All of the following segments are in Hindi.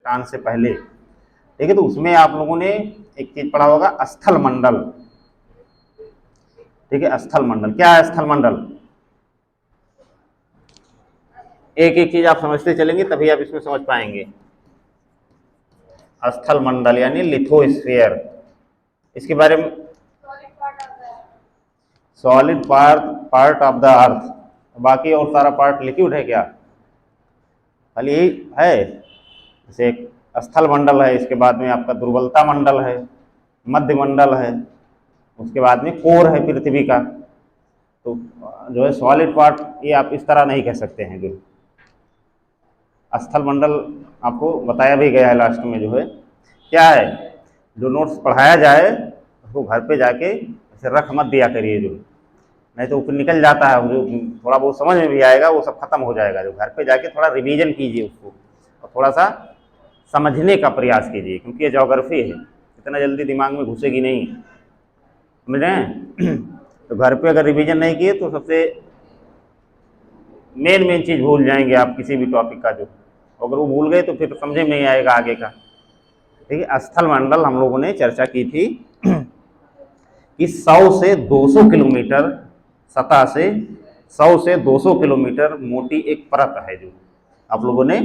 चट्टान से पहले, ठीक है। तो उसमें आप लोगों ने एक चीज पढ़ा होगा, स्थल मंडल, ठीक है। स्थल मंडल क्या है? स्थल मंडल एक एक चीज आप समझते चलेंगे तभी आप इसमें समझ पाएंगे। स्थल मंडल यानी लिथोस्फीयर, इसके बारे में solid part of the earth, बाकी और सारा पार्ट लिक्विड है क्या? खाली यही है। जैसे एक स्थल मंडल है, इसके बाद में आपका दुर्बलता मंडल है, मध्य मंडल है, उसके बाद में कोर है पृथ्वी का। तो जो है सॉलिड पार्ट ये आप इस तरह नहीं कह सकते हैं। जो स्थल मंडल आपको बताया भी गया है लास्ट में, जो है क्या है, जो नोट्स पढ़ाया जाए उसको घर पे जाके ऐसे रख मत दिया करिए, जो नहीं तो ऊपर निकल जाता है, जो थोड़ा बहुत समझ में भी आएगा वो सब खत्म हो जाएगा। जो घर पे जाके थोड़ा रिवीजन कीजिए उसको और थोड़ा सा समझने का प्रयास कीजिए, क्योंकि ये ज्योग्राफी है, इतना जल्दी दिमाग में घुसेगी नहीं, समझ रहे हैं। तो घर पे अगर रिवीजन नहीं किए तो सबसे मेन चीज़ भूल जाएंगे आप किसी भी टॉपिक का। जो अगर वो भूल गए तो फिर समझे में नहीं आएगा आगे का, ठीक है। स्थल मंडल हम लोगों ने चर्चा की थी कि 100 से 200 किलोमीटर सतह से 100 से 200 किलोमीटर मोटी एक परत है। जो आप लोगों ने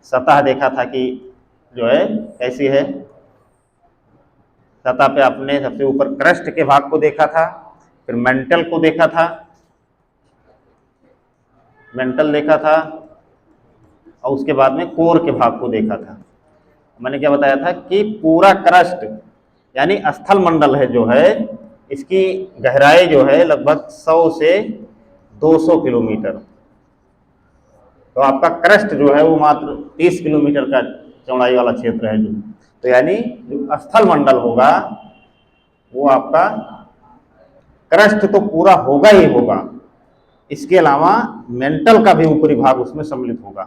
सतह देखा था कि जो है कैसी है, सतह पे आपने सबसे ऊपर क्रस्ट के भाग को देखा था, फिर मेंटल को देखा था, मेंटल देखा था, और उसके बाद में कोर के भाग को देखा था। मैंने क्या बताया था कि पूरा क्रस्ट यानी स्थल मंडल है जो है, इसकी गहराई जो है लगभग 100 से 200 किलोमीटर। तो आपका क्रस्ट जो है वो मात्र 30 किलोमीटर का चौड़ाई वाला क्षेत्र है। जो तो यानी जो स्थल मंडल होगा वो आपका क्रस्ट तो पूरा होगा ही होगा, इसके अलावा मेंटल का भी ऊपरी भाग उसमें सम्मिलित होगा,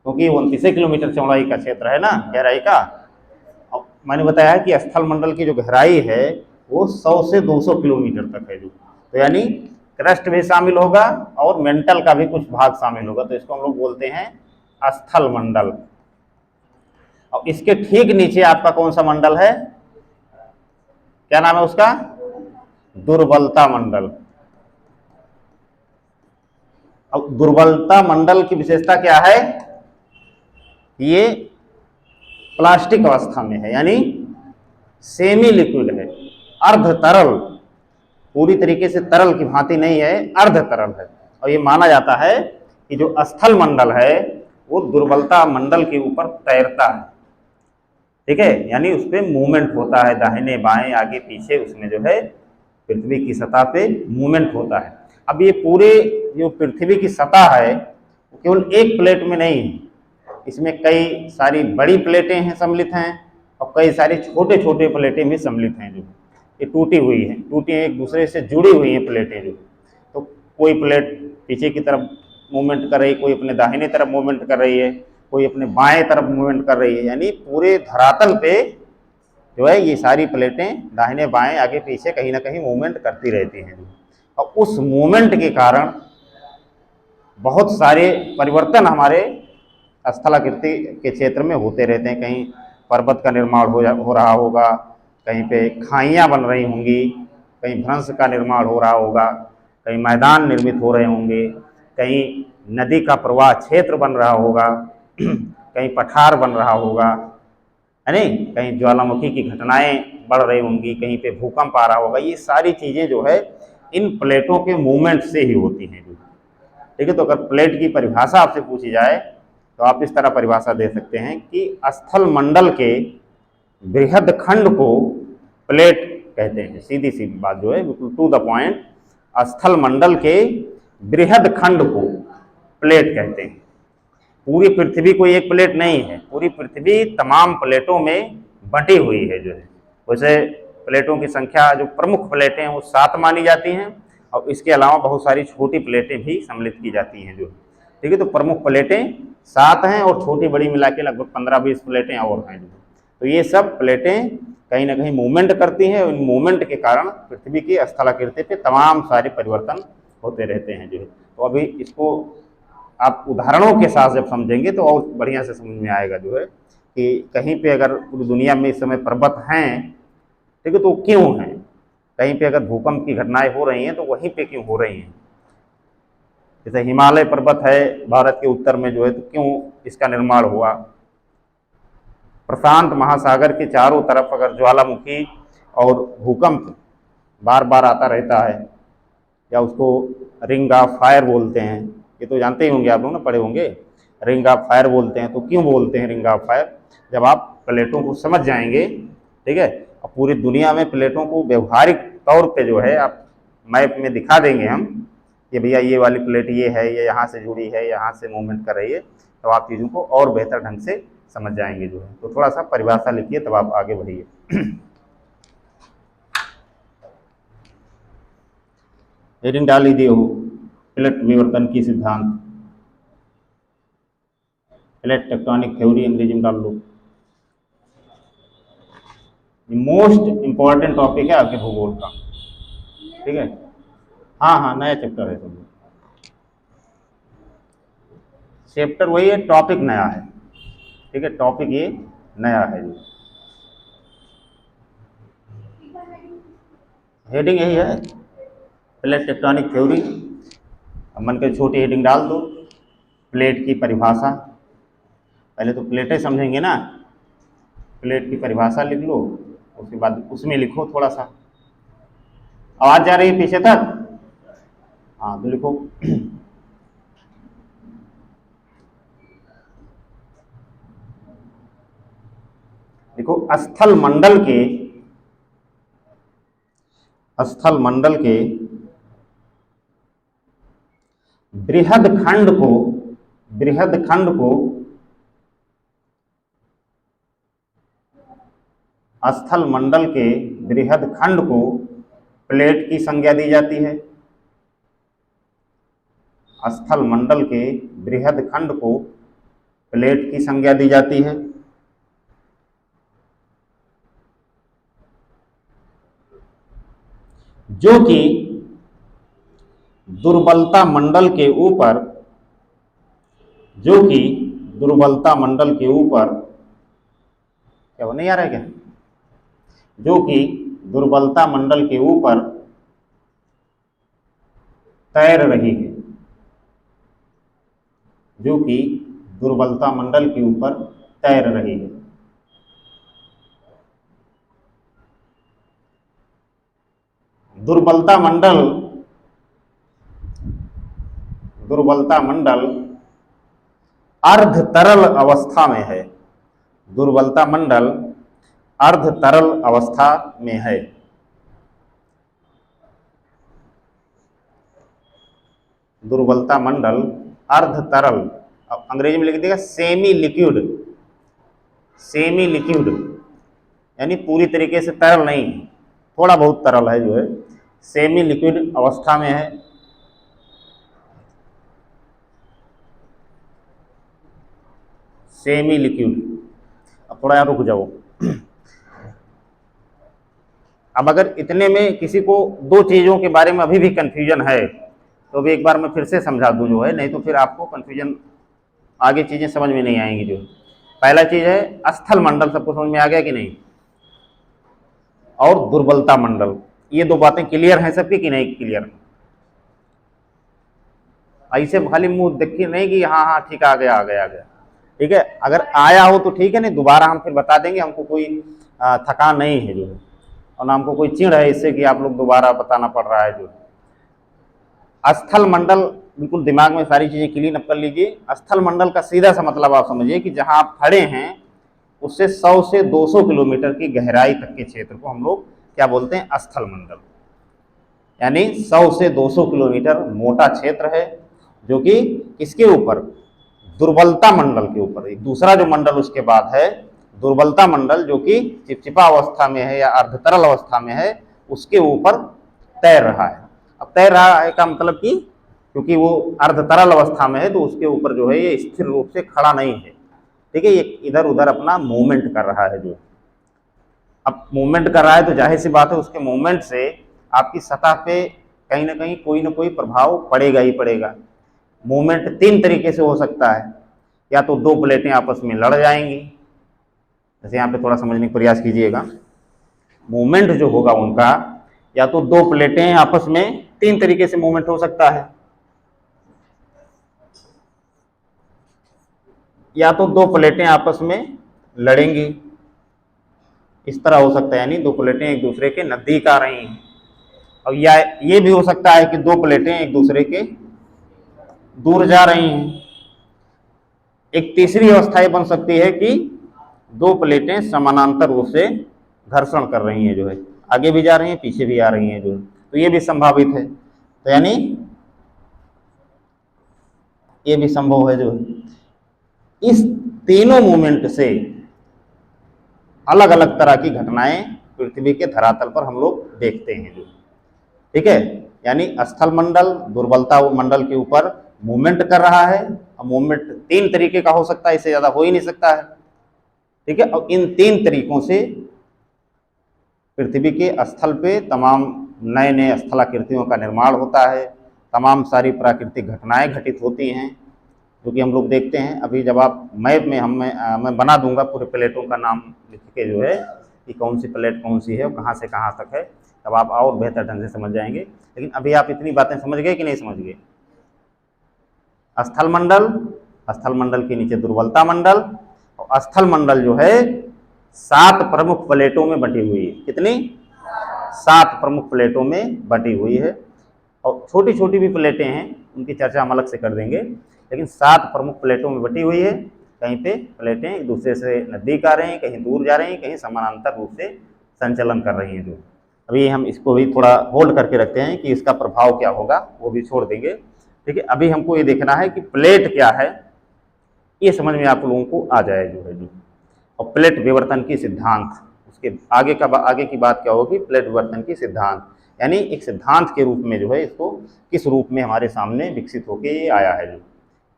क्योंकि 29 किलोमीटर चौड़ाई का क्षेत्र है ना गहराई का। अब मैंने बताया कि स्थल मंडल की जो गहराई है वो 100 से 200 किलोमीटर तक है। जो तो यानी क्रस्ट भी शामिल होगा और मेंटल का भी कुछ भाग शामिल होगा, तो इसको हम लोग बोलते हैं स्थल मंडल। और इसके ठीक नीचे आपका कौन सा मंडल है, क्या नाम है उसका? दुर्बलता मंडल। अब दुर्बलता मंडल की विशेषता क्या है? ये प्लास्टिक अवस्था में है, यानी सेमी लिक्विड है, अर्ध तरल, पूरी तरीके से तरल की भांति नहीं है, अर्ध तरल है। और ये माना जाता है कि जो स्थल मंडल है वो दुर्बलता मंडल के ऊपर तैरता है, ठीक है। यानी उस पर मूवमेंट होता है, दाहिने बाएं आगे पीछे, उसमें जो है पृथ्वी की सतह पे मूवमेंट होता है। अब ये पूरे जो पृथ्वी की सतह है वो केवल एक प्लेट में नहीं है, इसमें कई सारी बड़ी प्लेटें हैं सम्मिलित हैं और कई सारी छोटे छोटे प्लेटें भी सम्मिलित हैं। जो ये टूटी हुई हैं, टूटी एक दूसरे से जुड़ी हुई हैं प्लेटें। जो तो कोई प्लेट पीछे की तरफ मूवमेंट कर रही है, कोई अपने दाहिने तरफ मूवमेंट कर रही है, कोई अपने बाएं तरफ मूवमेंट कर रही है, यानी पूरे धरातल पे जो है ये सारी प्लेटें दाहिने बाएं आगे पीछे कहीं ना कहीं मूवमेंट करती रहती हैं। और उस मूवमेंट के कारण बहुत सारे परिवर्तन हमारे स्थलाकृति के क्षेत्र में होते रहते हैं। कहीं पर्वत का निर्माण हो रहा होगा, कहीं पे खाइयाँ बन रही होंगी, कहीं भ्रंश का निर्माण हो रहा होगा, कहीं मैदान निर्मित हो रहे होंगे, कहीं नदी का प्रवाह क्षेत्र बन रहा होगा, कहीं पठार बन रहा होगा, है नहीं, कहीं ज्वालामुखी की घटनाएं बढ़ रही होंगी, कहीं पे भूकंप आ रहा होगा। ये सारी चीज़ें जो है इन प्लेटों के मूवमेंट से ही होती हैं। ठीक है। तो अगर प्लेट की परिभाषा आपसे पूछी जाए तो आप इस तरह परिभाषा दे सकते हैं कि स्थल मंडल के बृहद खंड को प्लेट कहते हैं। सीधी सी बात जो है टू द पॉइंट, स्थल मंडल के बृहद खंड को प्लेट कहते हैं। पूरी पृथ्वी कोई एक प्लेट नहीं है, पूरी पृथ्वी तमाम प्लेटों में बंटी हुई है। जो है वैसे प्लेटों की संख्या, जो प्रमुख प्लेटें हैं वो 7 मानी जाती हैं और इसके अलावा बहुत सारी छोटी प्लेटें भी सम्मिलित की जाती हैं। जो ठीक है, तो प्रमुख प्लेटें 7 हैं और छोटी बड़ी मिला के लगभग 15-20 प्लेटें और हैं। तो ये सब प्लेटें कहीं ना कहीं मूवमेंट करती हैं और इन मूवमेंट के कारण पृथ्वी की स्थलाकृति पे तमाम सारे परिवर्तन होते रहते हैं। जो है तो अभी इसको आप उदाहरणों के साथ जब समझेंगे तो और बढ़िया से समझ में आएगा। जो है कि कहीं पे अगर पूरी दुनिया में इस समय पर्वत हैं, ठीक है, तो क्यों हैं? कहीं पे अगर भूकंप की घटनाएं हो रही हैं तो वहीं पे क्यों हो रही हैं? जैसे हिमालय पर्वत है भारत के उत्तर में जो है, तो क्यों इसका निर्माण हुआ? प्रशांत महासागर के चारों तरफ अगर ज्वालामुखी और भूकंप बार बार आता रहता है, या उसको रिंग ऑफ फायर बोलते हैं, ये तो जानते ही होंगे आप लोग ना, पढ़े होंगे, रिंग ऑफ फायर बोलते हैं। तो क्यों बोलते हैं रिंग ऑफ फायर? जब आप प्लेटों को समझ जाएंगे, ठीक है, और पूरी दुनिया में प्लेटों को व्यवहारिक तौर पे जो है आप मैप में दिखा देंगे हम कि भैया ये वाली प्लेट ये है, ये यहाँ से जुड़ी है, यहाँ से मूवमेंट कर रही है, तो आप चीज़ों को और बेहतर ढंग से समझ जाएंगे जो है। तो थोड़ा सा परिभाषा लिखिए तब आप आगे बढ़िए। हेडिंग डाल लीजिए हो, प्लेट विवर्तन की सिद्धांत, प्लेट टेक्टोनिक थ्योरी अंग्रेजी में डाल लो। मोस्ट इंपॉर्टेंट टॉपिक है आपके भूगोल का, ठीक है। हाँ हाँ, नया चैप्टर है समझो, चैप्टर वही है, टॉपिक नया है, ठीक है, टॉपिक ये नया है। हेडिंग यही है, प्लेट टेक्टोनिक थ्योरी। मन के छोटी हेडिंग डाल दो, प्लेट की परिभाषा। पहले तो प्लेटें समझेंगे ना, प्लेट की परिभाषा लिख लो, उसके बाद उसमें लिखो थोड़ा सा। आवाज जा रही है पीछे तक? हाँ तो लिखो। देखो, स्थल मंडल के बृहद खंड को स्थल मंडल के बृहद खंड को प्लेट की संज्ञा दी जाती है। स्थल मंडल के बृहद खंड को प्लेट की संज्ञा दी जाती है। जो कि दुर्बलता मंडल के ऊपर क्या वो नहीं आ रहा है क्या? जो कि दुर्बलता मंडल के ऊपर तैर रही है, जो कि दुर्बलता मंडल के ऊपर तैर रही है। दुर्बलता मंडल अर्ध तरल अवस्था में है। दुर्बलता मंडल अर्ध तरल अवस्था में है। दुर्बलता मंडल अर्ध तरल, अब अंग्रेजी में लिख देगा सेमी लिक्विड, यानी पूरी तरीके से तरल नहीं, थोड़ा बहुत तरल है जो है, सेमी लिक्विड अवस्था में है। Semi liquid. अब थोड़ा यहाँ रुक जाओ। अब अगर इतने में किसी को दो चीज़ों के बारे में अभी भी कन्फ्यूजन है तो भी एक बार मैं फिर से समझा दूं जो है, नहीं तो फिर आपको कन्फ्यूजन, आगे चीज़ें समझ में नहीं आएंगी। जो पहला चीज़ है स्थल मंडल, सबको समझ में आ गया कि नहीं? और दुर्बलता मंडल, ये दो बातें क्लियर हैं सबकी कि नहीं क्लियर? ऐसे खाली मुंह देखिए नहीं कि हाँ हाँ ठीक आ गया, ठीक है। अगर आया हो तो ठीक है, नहीं दोबारा हम फिर बता देंगे, हमको कोई थकान नहीं है जो है, और ना हमको कोई चिढ़ है इससे कि आप लोग दोबारा बताना पड़ रहा है। जो स्थल मंडल, बिल्कुल दिमाग में सारी चीज़ें क्लीन अप कर लीजिए। स्थल मंडल का सीधा सा मतलब आप समझिए कि जहां आप खड़े हैं उससे 100 से 200 किलोमीटर की गहराई तक के क्षेत्र को हम लोग क्या बोलते हैं? स्थल मंडल। यानी 100 से 200 किलोमीटर मोटा क्षेत्र है, जो कि किसके ऊपर? दुर्बलता मंडल के ऊपर। एक दूसरा जो मंडल उसके बाद है दुर्बलता मंडल, जो कि चिपचिपा अवस्था में है या अर्धतरल अवस्था में है, उसके ऊपर तैर रहा है। अब तैर रहा है का मतलब कि क्योंकि वो अर्धतरल अवस्था में है तो उसके ऊपर जो है ये स्थिर रूप से खड़ा नहीं है, ठीक है, ये इधर उधर अपना मूवमेंट कर रहा है। जो अब मूवमेंट कर रहा है तो जाहिर सी बात है उसके मूवमेंट से आपकी सतह पे कहीं ना कोई प्रभाव पड़ेगा ही पड़ेगा। मूवमेंट तीन तरीके से हो सकता है, या तो दो प्लेटें आपस में लड़ जाएंगी, जैसे यहाँ पे थोड़ा समझने का प्रयास कीजिएगा। मूवमेंट जो होगा उनका, या तो दो प्लेटें आपस में, तीन तरीके से मूवमेंट हो सकता है। या तो दो प्लेटें आपस में लड़ेंगी, इस तरह हो सकता है, यानी दो प्लेटें एक दूसरे के नजदीक आ रही हैं। और या ये भी हो सकता है कि दो प्लेटें एक दूसरे के दूर जा रही हैं। एक तीसरी अवस्था ये बन सकती है कि दो प्लेटें समानांतर रूप से घर्षण कर रही हैं, जो है आगे भी जा रही हैं पीछे भी आ रही हैं, जो है, तो ये भी संभावित है। तो यानी ये भी संभव है। जो है इस तीनों मूवमेंट से अलग अलग तरह की घटनाएं पृथ्वी के धरातल पर हम लोग देखते हैं। जो ठीक है, यानी स्थल मंडल दुर्बलता मंडल के ऊपर मूवमेंट कर रहा है। और मूवमेंट तीन तरीके का हो सकता है, इससे ज्यादा हो ही नहीं सकता है। ठीक है, और इन तीन तरीकों से पृथ्वी के स्थल पे तमाम नए नए स्थलाकृतियों का निर्माण होता है, तमाम सारी प्राकृतिक घटनाएं घटित होती हैं, जो कि हम लोग देखते हैं। अभी जब आप मैप में मैं बना दूंगा पूरे प्लेटों का नाम लिख के, जो है कि कौन सी प्लेट कौन सी है और कहाँ से कहाँ तक है, तब आप और बेहतर ढंग से समझ जाएंगे। लेकिन अभी आप इतनी बातें समझ गए कि नहीं समझ गए? स्थल मंडल, स्थल मंडल के नीचे दुर्बलता मंडल, और स्थल मंडल जो है 7 प्रमुख प्लेटों में बटी हुई है। कितनी? 7 प्रमुख प्लेटों में बटी हुई है। और छोटी छोटी भी प्लेटें हैं, उनकी चर्चा हम अलग से कर देंगे, लेकिन 7 प्रमुख प्लेटों में बटी हुई है। कहीं पे प्लेटें एक दूसरे से नजदीक आ रही हैं, कहीं दूर जा रही हैं, कहीं समानांतर रूप से संचलन कर रही हैं। जो अभी हम इसको भी थोड़ा होल्ड करके रखते हैं कि इसका प्रभाव क्या होगा, वो भी छोड़ देंगे। ठीक है, अभी हमको ये देखना है कि प्लेट क्या है, ये समझ में आप लोगों को आ जाए। जो है जो और प्लेट विवर्तन की सिद्धांत, उसके आगे की बात क्या होगी? प्लेट विवर्तन की सिद्धांत, यानी एक सिद्धांत के रूप में जो है इसको किस रूप में हमारे सामने विकसित होके ये आया है। जो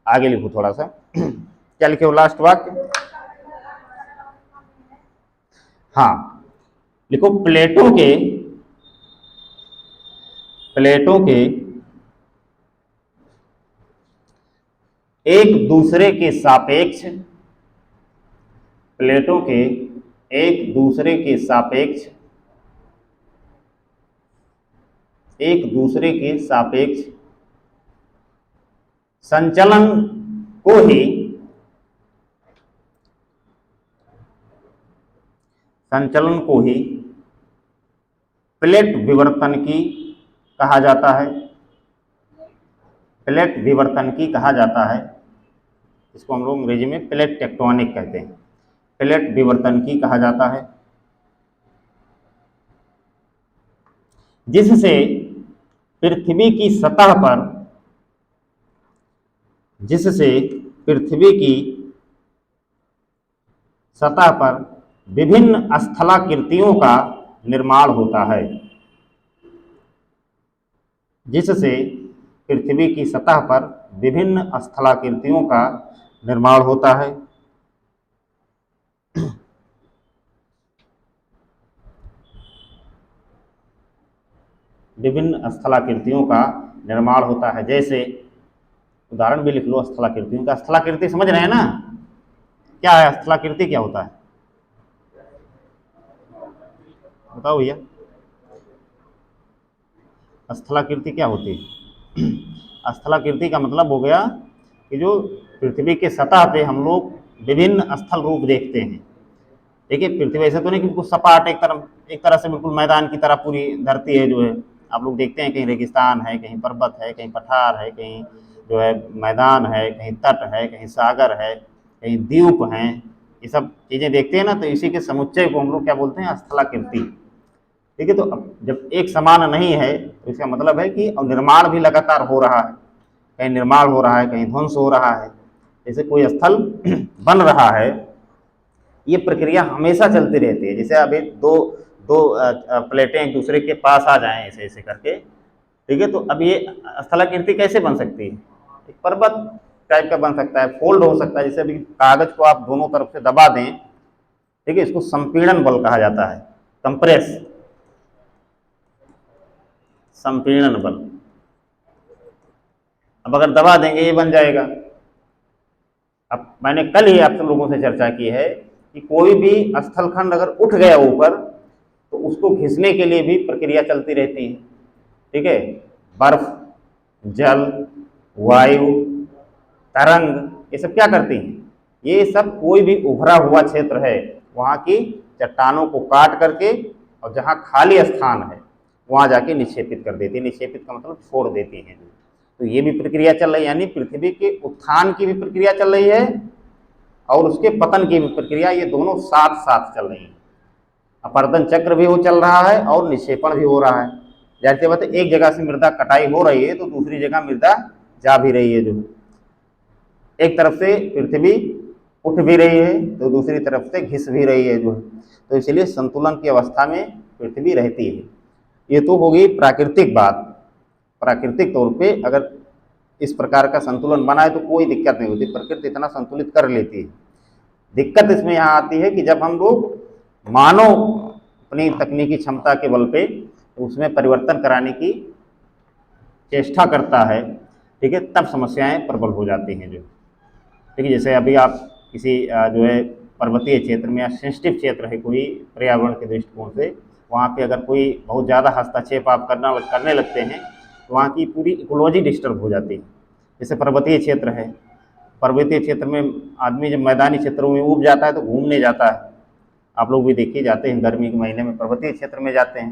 आगे लिखो थोड़ा सा क्या लिखे हो लास्ट वाक्य? हाँ लिखो, प्लेटों के एक दूसरे के सापेक्ष, प्लेटों के एक दूसरे के सापेक्ष, एक दूसरे के सापेक्ष संचलन को ही प्लेट विवर्तन की कहा जाता है। प्लेट विवर्तन की कहा जाता है, इसको हम लोग अंग्रेजी में प्लेट टेक्टोनिक कहते हैं। प्लेट विवर्तन की कहा जाता है, जिससे पृथ्वी की सतह पर, जिससे पृथ्वी की सतह पर विभिन्न स्थलाकृतियों का निर्माण होता है, जिससे पृथ्वी की सतह पर विभिन्न स्थलाकृतियों का निर्माण होता है। विभिन्न स्थलाकृतियों का निर्माण होता है, जैसे उदाहरण भी लिख लो स्थलाकृतियों का। स्थलाकृति समझ रहे हैं ना? क्या है स्थलाकृति, क्या होता है बताओ भैया? स्थलाकृति क्या होती है? स्थलाकृति का मतलब हो गया कि जो पृथ्वी के सतह पे हम लोग विभिन्न स्थल रूप देखते हैं। देखिए पृथ्वी ऐसे तो नहीं कि बिल्कुल सपाट एक तरह से बिल्कुल मैदान की तरह पूरी धरती है। जो है आप लोग देखते हैं, कहीं रेगिस्तान है, कहीं पर्वत है, कहीं पठार है, कहीं जो है मैदान है, कहीं तट है, कहीं सागर है, कहीं द्वीप हैं। ये सब चीज़ें देखते हैं ना, तो इसी के समुच्चय को हम लोग क्या बोलते हैं? स्थलाकृति। ठीक है, तो अब जब एक समान नहीं है तो इसका मतलब है कि निर्माण भी लगातार हो रहा है, कहीं निर्माण हो रहा है, कहीं ध्वंस हो रहा है। जैसे कोई स्थल बन रहा है, ये प्रक्रिया हमेशा चलती रहती है। जैसे अभी दो दो प्लेटें एक दूसरे के पास आ जाएं ऐसे ऐसे करके, ठीक है, तो अब ये स्थलाकृति कैसे बन सकती है? एक पर्वत टाइप का बन सकता है, फोल्ड हो सकता है। जैसे अभी कागज को आप दोनों तरफ से दबा दें, ठीक है, इसको संपीड़न बल कहा जाता है, कंप्रेस, संपीड़न बल। अब अगर दबा देंगे ये बन जाएगा। अब मैंने कल ही आप सब लोगों से चर्चा की है कि कोई भी स्थलखंड अगर उठ गया ऊपर तो उसको खींचने के लिए भी प्रक्रिया चलती रहती है। ठीक है, बर्फ, जल, वायु, तरंग, ये सब क्या करती हैं, ये सब कोई भी उभरा हुआ क्षेत्र है वहाँ की चट्टानों को काट करके और जहाँ खाली स्थान है वहाँ जाके निक्षेपित कर देती है। निक्षेपित का मतलब छोड़ देती हैं। तो ये भी प्रक्रिया चल रही है, यानी पृथ्वी के उत्थान की भी प्रक्रिया चल रही है और उसके पतन की भी प्रक्रिया, ये दोनों साथ साथ चल रही है। अपरदन चक्र भी वो चल रहा है और निक्षेपण भी हो रहा है। जैसे बात एक जगह से मृदा कटाई हो रही है तो दूसरी जगह मृदा जा भी रही है। जो एक तरफ से पृथ्वी उठ भी रही है तो दूसरी तरफ से घिस भी रही है जो है, तो इसलिए संतुलन की अवस्था में पृथ्वी रहती है। ये तो हो गई प्राकृतिक बात। प्राकृतिक तौर पे अगर इस प्रकार का संतुलन बना है तो कोई दिक्कत नहीं होती, प्रकृति इतना संतुलित कर लेती है। दिक्कत इसमें यहाँ आती है कि जब हम लोग मानव अपनी तकनीकी क्षमता के बल पे उसमें परिवर्तन कराने की चेष्टा करता है, ठीक है, तब समस्याएं प्रबल हो जाती हैं। जो ठीक है, जैसे अभी आप किसी जो है पर्वतीय क्षेत्र में या सेंसिटिव क्षेत्र है कोई पर्यावरण के दृष्टिकोण से, वहाँ पे अगर कोई बहुत ज़्यादा हस्तक्षेप आप करने लगते हैं तो वहाँ की पूरी इकोलॉजी डिस्टर्ब हो जाती है। जैसे पर्वतीय क्षेत्र है, पर्वतीय क्षेत्र में आदमी जब मैदानी क्षेत्रों में उब जाता है तो घूमने जाता है। आप लोग भी देखिए, जाते हैं गर्मी के महीने में पर्वतीय क्षेत्र में जाते हैं,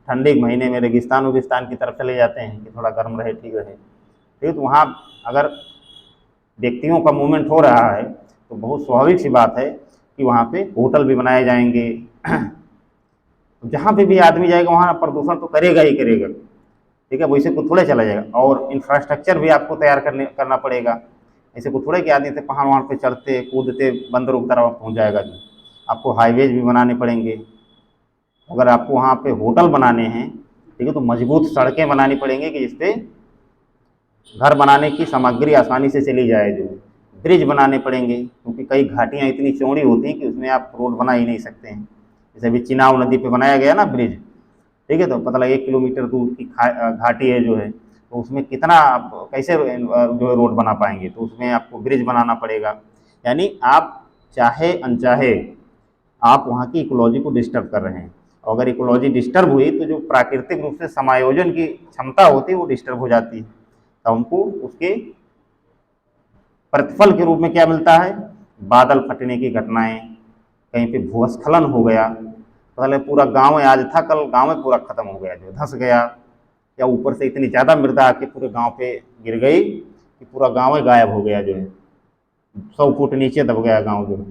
ठंडी के महीने में रेगिस्तान उगिस्तान की तरफ चले जाते हैं कि थोड़ा गर्म रहे, ठीक रहे। ठीक है, तो वहाँ अगर व्यक्तियों का मूवमेंट हो रहा है तो बहुत स्वाभाविक सी बात है कि वहाँ पे होटल भी बनाए जाएंगे। जहाँ पे भी आदमी जाएगा वहाँ प्रदूषण तो करेगा ही करेगा। ठीक है, वैसे को थोड़े चला जाएगा और इंफ्रास्ट्रक्चर भी आपको तैयार करना पड़ेगा। ऐसे को थोड़े कि आदमी से पहाड़ वहाँ पे चढ़ते कूदते बंदरों की तरह पहुँच जाएगा। जी, आपको हाईवेज भी बनाने पड़ेंगे। अगर आपको वहाँ पे होटल बनाने हैं, ठीक है, तो मजबूत सड़कें बनानी पड़ेंगी कि जिसपे घर बनाने की सामग्री आसानी से चली जाए। जो ब्रिज बनाने पड़ेंगे क्योंकि कई घाटियाँ इतनी चौड़ी होती हैं कि उसमें आप रोड बना ही नहीं सकते हैं। जैसे अभी चिनाव नदी पे बनाया गया ना ब्रिज, ठीक है, तो पता लगा 1 किलोमीटर दूर की घाटी है जो है, तो उसमें कितना आप कैसे जो है रोड बना पाएंगे, तो उसमें आपको ब्रिज बनाना पड़ेगा। यानी आप चाहे अनचाहे आप वहाँ की इकोलॉजी को डिस्टर्ब कर रहे हैं, और अगर इकोलॉजी डिस्टर्ब हुई तो जो प्राकृतिक रूप से समायोजन की क्षमता होती है वो डिस्टर्ब हो जाती है। तो हमको उसके प्रतिफल के रूप में क्या मिलता है, बादल फटने की घटनाएं, कहीं पे भूस्खलन हो गया, पहले पूरा गांव आज था कल गांव में पूरा खत्म हो गया, जो धंस गया, या ऊपर से इतनी ज़्यादा मृदा आके पूरे गांव पे गिर गई कि पूरा गांव ही गायब हो गया, जो है 100 फुट नीचे दब गया गांव। जो है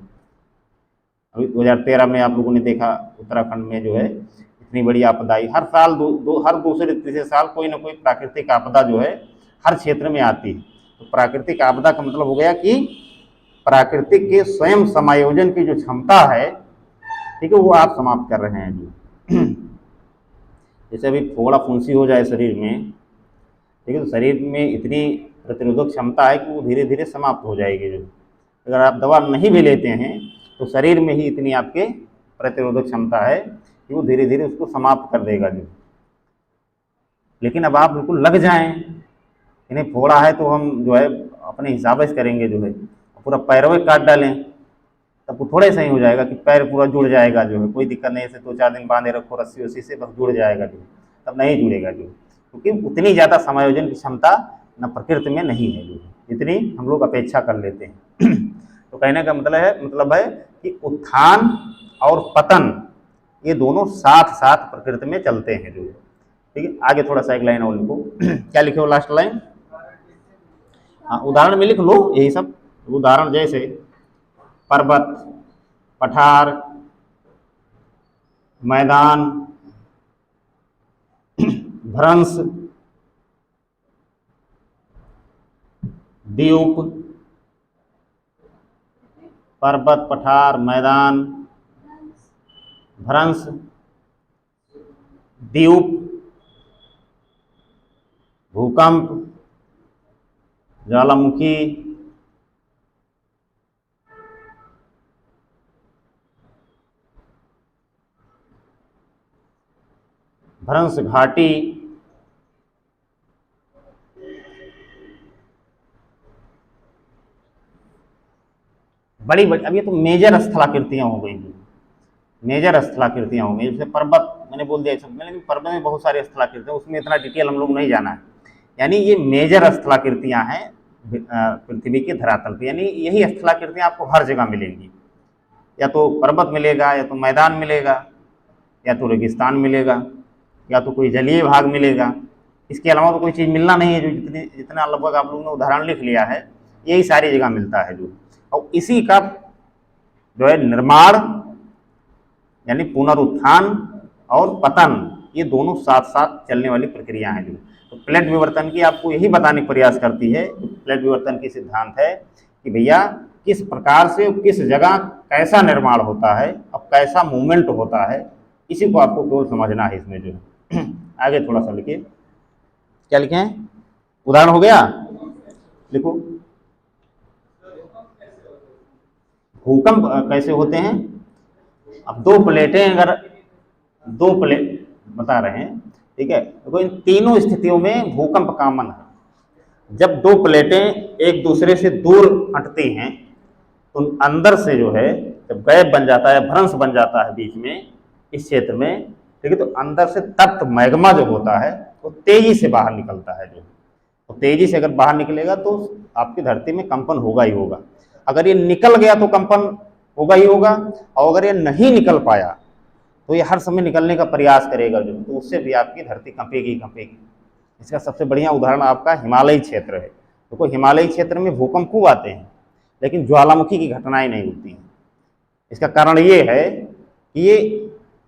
अभी 2013 में आप लोगों ने देखा उत्तराखंड में जो है इतनी बड़ी आपदा आई। हर साल हर दूसरे तीसरे साल कोई ना कोई प्राकृतिक आपदा जो है हर क्षेत्र में आती है। तो प्राकृतिक आपदा का मतलब हो गया कि प्राकृतिक के स्वयं समायोजन की जो क्षमता है, ठीक है, वो आप समाप्त कर रहे हैं। जो जैसे अभी फोड़ा फुंसी हो जाए शरीर में, ठीक है, तो शरीर में इतनी प्रतिरोधक क्षमता है कि वो धीरे धीरे समाप्त हो जाएगी। जो अगर आप दवा नहीं भी लेते हैं तो शरीर में ही इतनी आपके प्रतिरोधक क्षमता है कि वो धीरे धीरे उसको समाप्त कर देगा। जो लेकिन अब आप बिल्कुल लग जाएं, इन्हें फोड़ा है तो हम जो है अपने हिसाब से करेंगे, जो है पूरा पैरवे काट डालें तब वो थोड़े सही हो जाएगा कि पैर पूरा जुड़ जाएगा। जो है कोई दिक्कत नहीं, ऐसे 2-4 दिन बांधे रखो रस्सी वस्सी से बस जुड़ जाएगा। जो तब नहीं जुड़ेगा, जो क्योंकि उतनी ज़्यादा समायोजन की क्षमता न प्रकृति में नहीं है जो जितनी हम लोग अपेक्षा कर लेते हैं। तो कहने का मतलब है कि उत्थान और पतन ये दोनों साथ साथ प्रकृति में चलते हैं। जो ठीक है, आगे थोड़ा सा एक लाइन और लिखो। क्या लिखे हो लास्ट लाइन? हाँ, उदाहरण में लिख लो यही सब उदाहरण, जैसे पर्वत, पठार, मैदान, भ्रंश, द्वीप, पर्वत, पठार, मैदान, भ्रंश, द्वीप, भूकंप, ज्वालामुखी, भ्रंश घाटी, बड़ी बड़ी, अब ये तो मेजर स्थलाकृतियाँ हो गई, मेजर स्थलाकृतियाँ हो गई। जैसे पर्वत मैंने बोल दिया सब में, लेकिन पर्वत में बहुत सारे स्थलाकृतियाँ, उसमें इतना डिटेल हम लोग नहीं जाना है। यानी ये मेजर स्थलाकृतियाँ हैं पृथ्वी के धरातल पर, यानी यही स्थलाकृतियाँ आपको हर जगह मिलेंगी। या तो पर्वत मिलेगा, या तो मैदान मिलेगा, या तो रेगिस्तान मिलेगा, या तो कोई जलीय भाग मिलेगा। इसके अलावा तो कोई चीज़ मिलना नहीं है। जो जितना लगभग आप लोगों ने उदाहरण लिख लिया है, यही सारी जगह मिलता है जो। और इसी का जो है निर्माण यानी पुनरुत्थान और पतन, ये दोनों साथ साथ चलने वाली प्रक्रिया हैं जो। तो प्लेट विवर्तन की आपको यही बताने का प्रयास करती है, प्लेट विवर्तन की सिद्धांत है कि भैया किस प्रकार से किस जगह कैसा निर्माण होता है और कैसा मूवमेंट होता है, इसी को आपको केवल समझना है इसमें जो है। आगे थोड़ा सा लिखिए, क्या लिखे हैं, उदाहरण हो गया, लिखो। भूकंप कैसे होते हैं? अब दो प्लेटें, अगर दो प्लेट बता रहे हैं, ठीक है, तो इन तीनों स्थितियों में भूकंप कॉमन है। जब दो प्लेटें एक दूसरे से दूर हटती हैं तो अंदर से जो है जब गैप बन जाता है, भ्रंश बन जाता है बीच में इस क्षेत्र में, ठीक है, तो अंदर से तप्त मैग्मा जो होता है वो तेजी से बाहर निकलता है जो। तो तेजी से अगर बाहर निकलेगा तो आपकी धरती में कंपन होगा ही होगा। अगर ये निकल गया तो कंपन होगा ही होगा, और अगर ये नहीं निकल पाया तो ये हर समय निकलने का प्रयास करेगा जो, तो उससे भी आपकी धरती कंपेगी कंपेगी। इसका सबसे बढ़िया उदाहरण आपका हिमालयी क्षेत्र है। देखो हिमालयी क्षेत्र में भूकंप खूब आते हैं, लेकिन ज्वालामुखी की घटनाएं नहीं होती हैं। इसका कारण ये है कि ये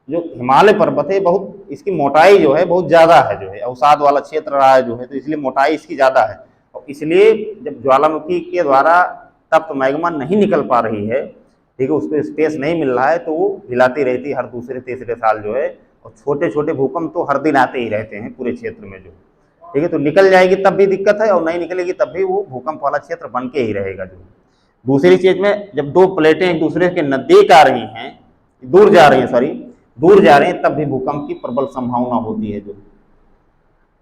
जो हिमालय पर्वत है, बहुत इसकी मोटाई जो है बहुत ज़्यादा है जो है, अवसाद वाला क्षेत्र रहा है जो है, तो इसलिए मोटाई इसकी ज़्यादा है। और इसलिए जब ज्वालामुखी के द्वारा तप्त मैग्मा नहीं निकल पा रही है, ठीक है, उसको स्पेस नहीं मिल रहा है, तो वो हिलाती रहती है हर दूसरे तीसरे साल जो है। और छोटे छोटे भूकंप तो हर दिन आते ही रहते हैं पूरे क्षेत्र में जो, ठीक है, तो निकल जाएगी तब भी दिक्कत है, और नहीं निकलेगी तब भी वो भूकंप वाला क्षेत्र बन के ही रहेगा जो। दूसरी चीज में, जब दो प्लेटें एक दूसरे के नजदीक आ रही हैं, दूर जा रही हैं, सॉरी दूर जा रही हैं, तब भी भूकंप की प्रबल संभावना होती है जो।